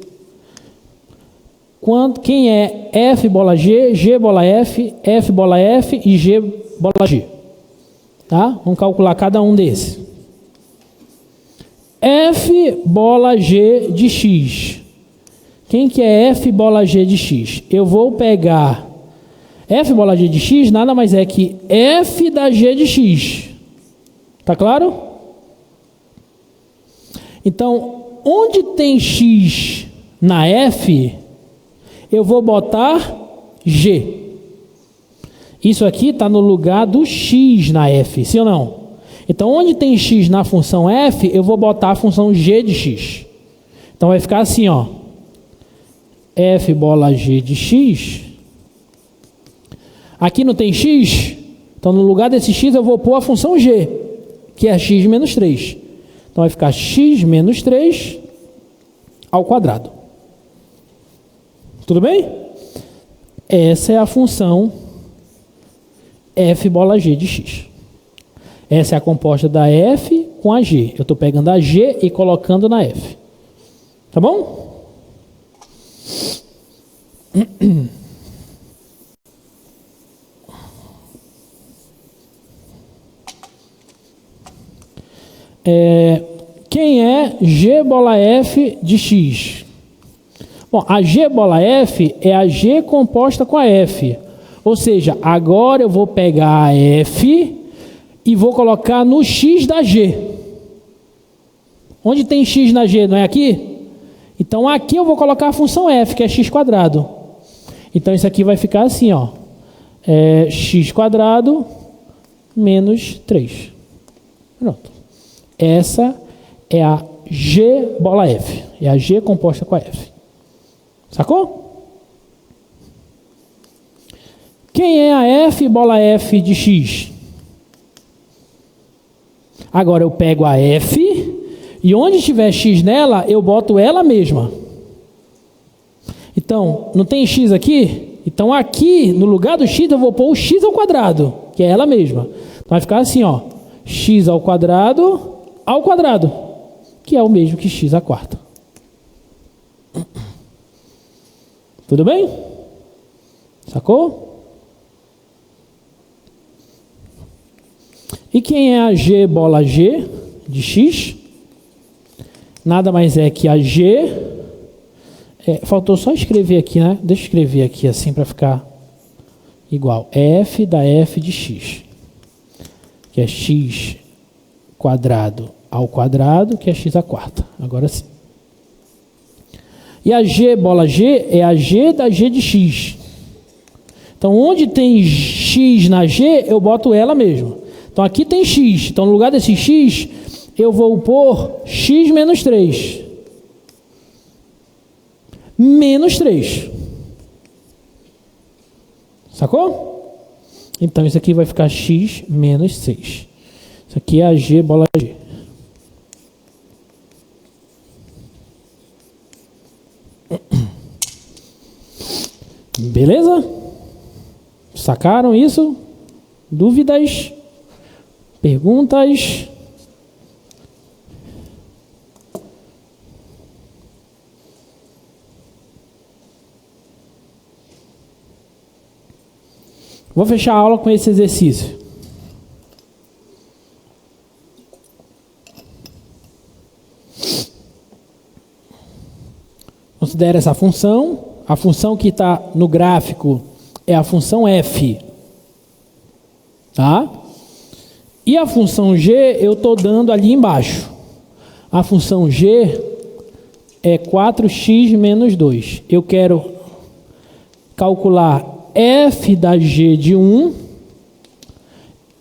quem é f bola g, g bola f bola f e g bola g? Tá? Vamos calcular cada um desses. F bola G de X. Quem que é F bola G de X? Eu vou pegar F bola G de X, nada mais é que F da G de X. Tá claro? Então, onde tem X na F, eu vou botar G. Isso aqui está no lugar do X na F, sim ou não? Então, onde tem x na função f, eu vou botar a função g de x. Então, vai ficar assim, ó. F bola g de x. Aqui não tem x, então no lugar desse x eu vou pôr a função g, que é x menos 3. Então, vai ficar x menos 3 ao quadrado. Tudo bem? Essa é a função f bola g de x. Essa é a composta da f com a g. Eu estou pegando a g e colocando na f. Tá bom? Quem é g bola f de x? Bom, a g bola f é a g composta com a f. Ou seja, agora eu vou pegar a f e vou colocar no x da G. Onde tem x na G, não é aqui? Então aqui eu vou colocar a função f, que é x quadrado. Então isso aqui vai ficar assim, ó. X quadrado menos 3. Pronto. Essa é a G bola f. É a G composta com a f. Sacou? Quem é a f bola f de x? Agora eu pego a f e onde tiver x nela, eu boto ela mesma. Então, não tem x aqui? Então aqui, no lugar do x, eu vou pôr o x ao quadrado, que é ela mesma. Então vai ficar assim, ó. X ao quadrado, que é o mesmo que x à quarta. Tudo bem? Sacou? E quem é a G bola G de x? Nada mais é que a G... faltou só escrever aqui, né? Deixa eu escrever aqui assim para ficar igual f da f de x, que é x quadrado ao quadrado, que é x à quarta. Agora sim. E a g, bola g, é a g da g de x. Então, onde tem x na g, eu boto ela mesmo. Então, aqui tem x. Então, no lugar desse x, eu vou pôr x menos 3. Menos 3. Sacou? Então, isso aqui vai ficar x menos 6. Isso aqui é a g, bola g. Beleza? Sacaram isso? Dúvidas? Perguntas? Vou fechar a aula com esse exercício. Considere essa função. A função que está no gráfico é a função f. Tá? E a função g eu estou dando ali embaixo. A função g é 4x menos 2. Eu quero calcular f da g de 1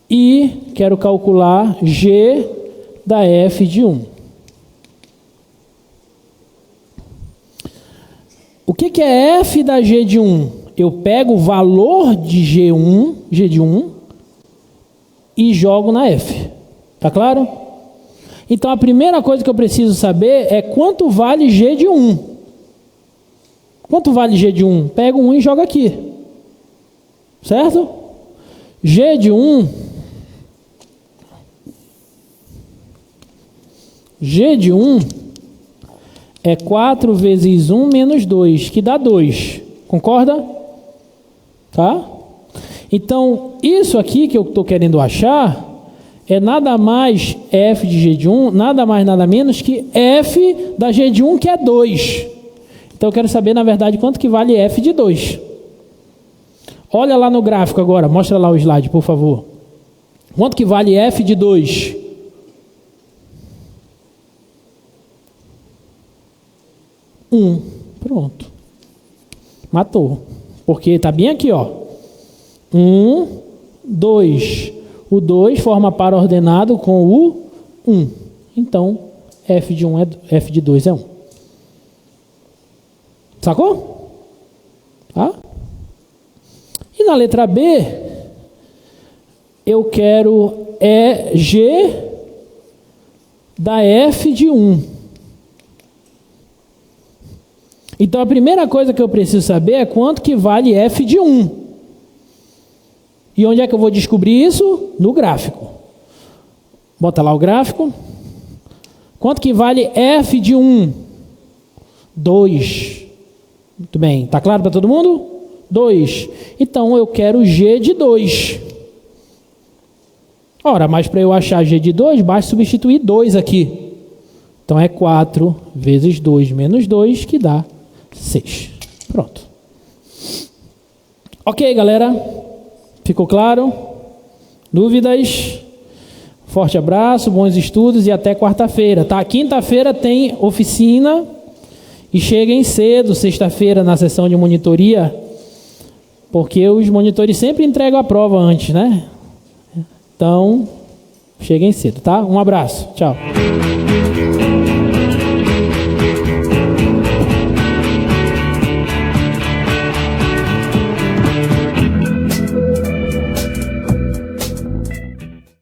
e quero calcular g da f de 1. O que é f da g de 1? Eu pego o valor de g de 1 e jogo na f. Tá claro? Então a primeira coisa que eu preciso saber é quanto vale g de 1. Quanto vale g de 1? Pego 1 e jogo aqui. Certo? G de 1. G de 1 é 4 vezes 1 menos 2, que dá 2. Concorda? Tá? Então, isso aqui que eu estou querendo achar é nada mais f de g de 1, nada mais, nada menos que f da g de 1, que é 2. Então, eu quero saber, na verdade, quanto que vale f de 2. Olha lá no gráfico agora, mostra lá o slide, por favor. Quanto que vale f de 2? Pronto. Matou. Porque está bem aqui, ó. 2. O 2 forma par ordenado com o 1. Então, f de 2 é 1. Sacou? Tá? E na letra B, eu quero g da f de 1. Então, a primeira coisa que eu preciso saber é quanto que vale f de 1. E onde é que eu vou descobrir isso? No gráfico. Bota lá o gráfico. Quanto que vale f de 1? 2. Muito bem. Está claro para todo mundo? 2. Então, eu quero g de 2. Ora, mas para eu achar g de 2, basta substituir 2 aqui. Então, é 4 vezes 2 menos 2, que dá 6. Pronto. Ok, galera? Ficou claro? Dúvidas? Forte abraço, bons estudos e até quarta-feira, tá? Quinta-feira tem oficina e cheguem cedo, sexta-feira, na sessão de monitoria, porque os monitores sempre entregam a prova antes, né? Então, cheguem cedo, tá? Um abraço. Tchau.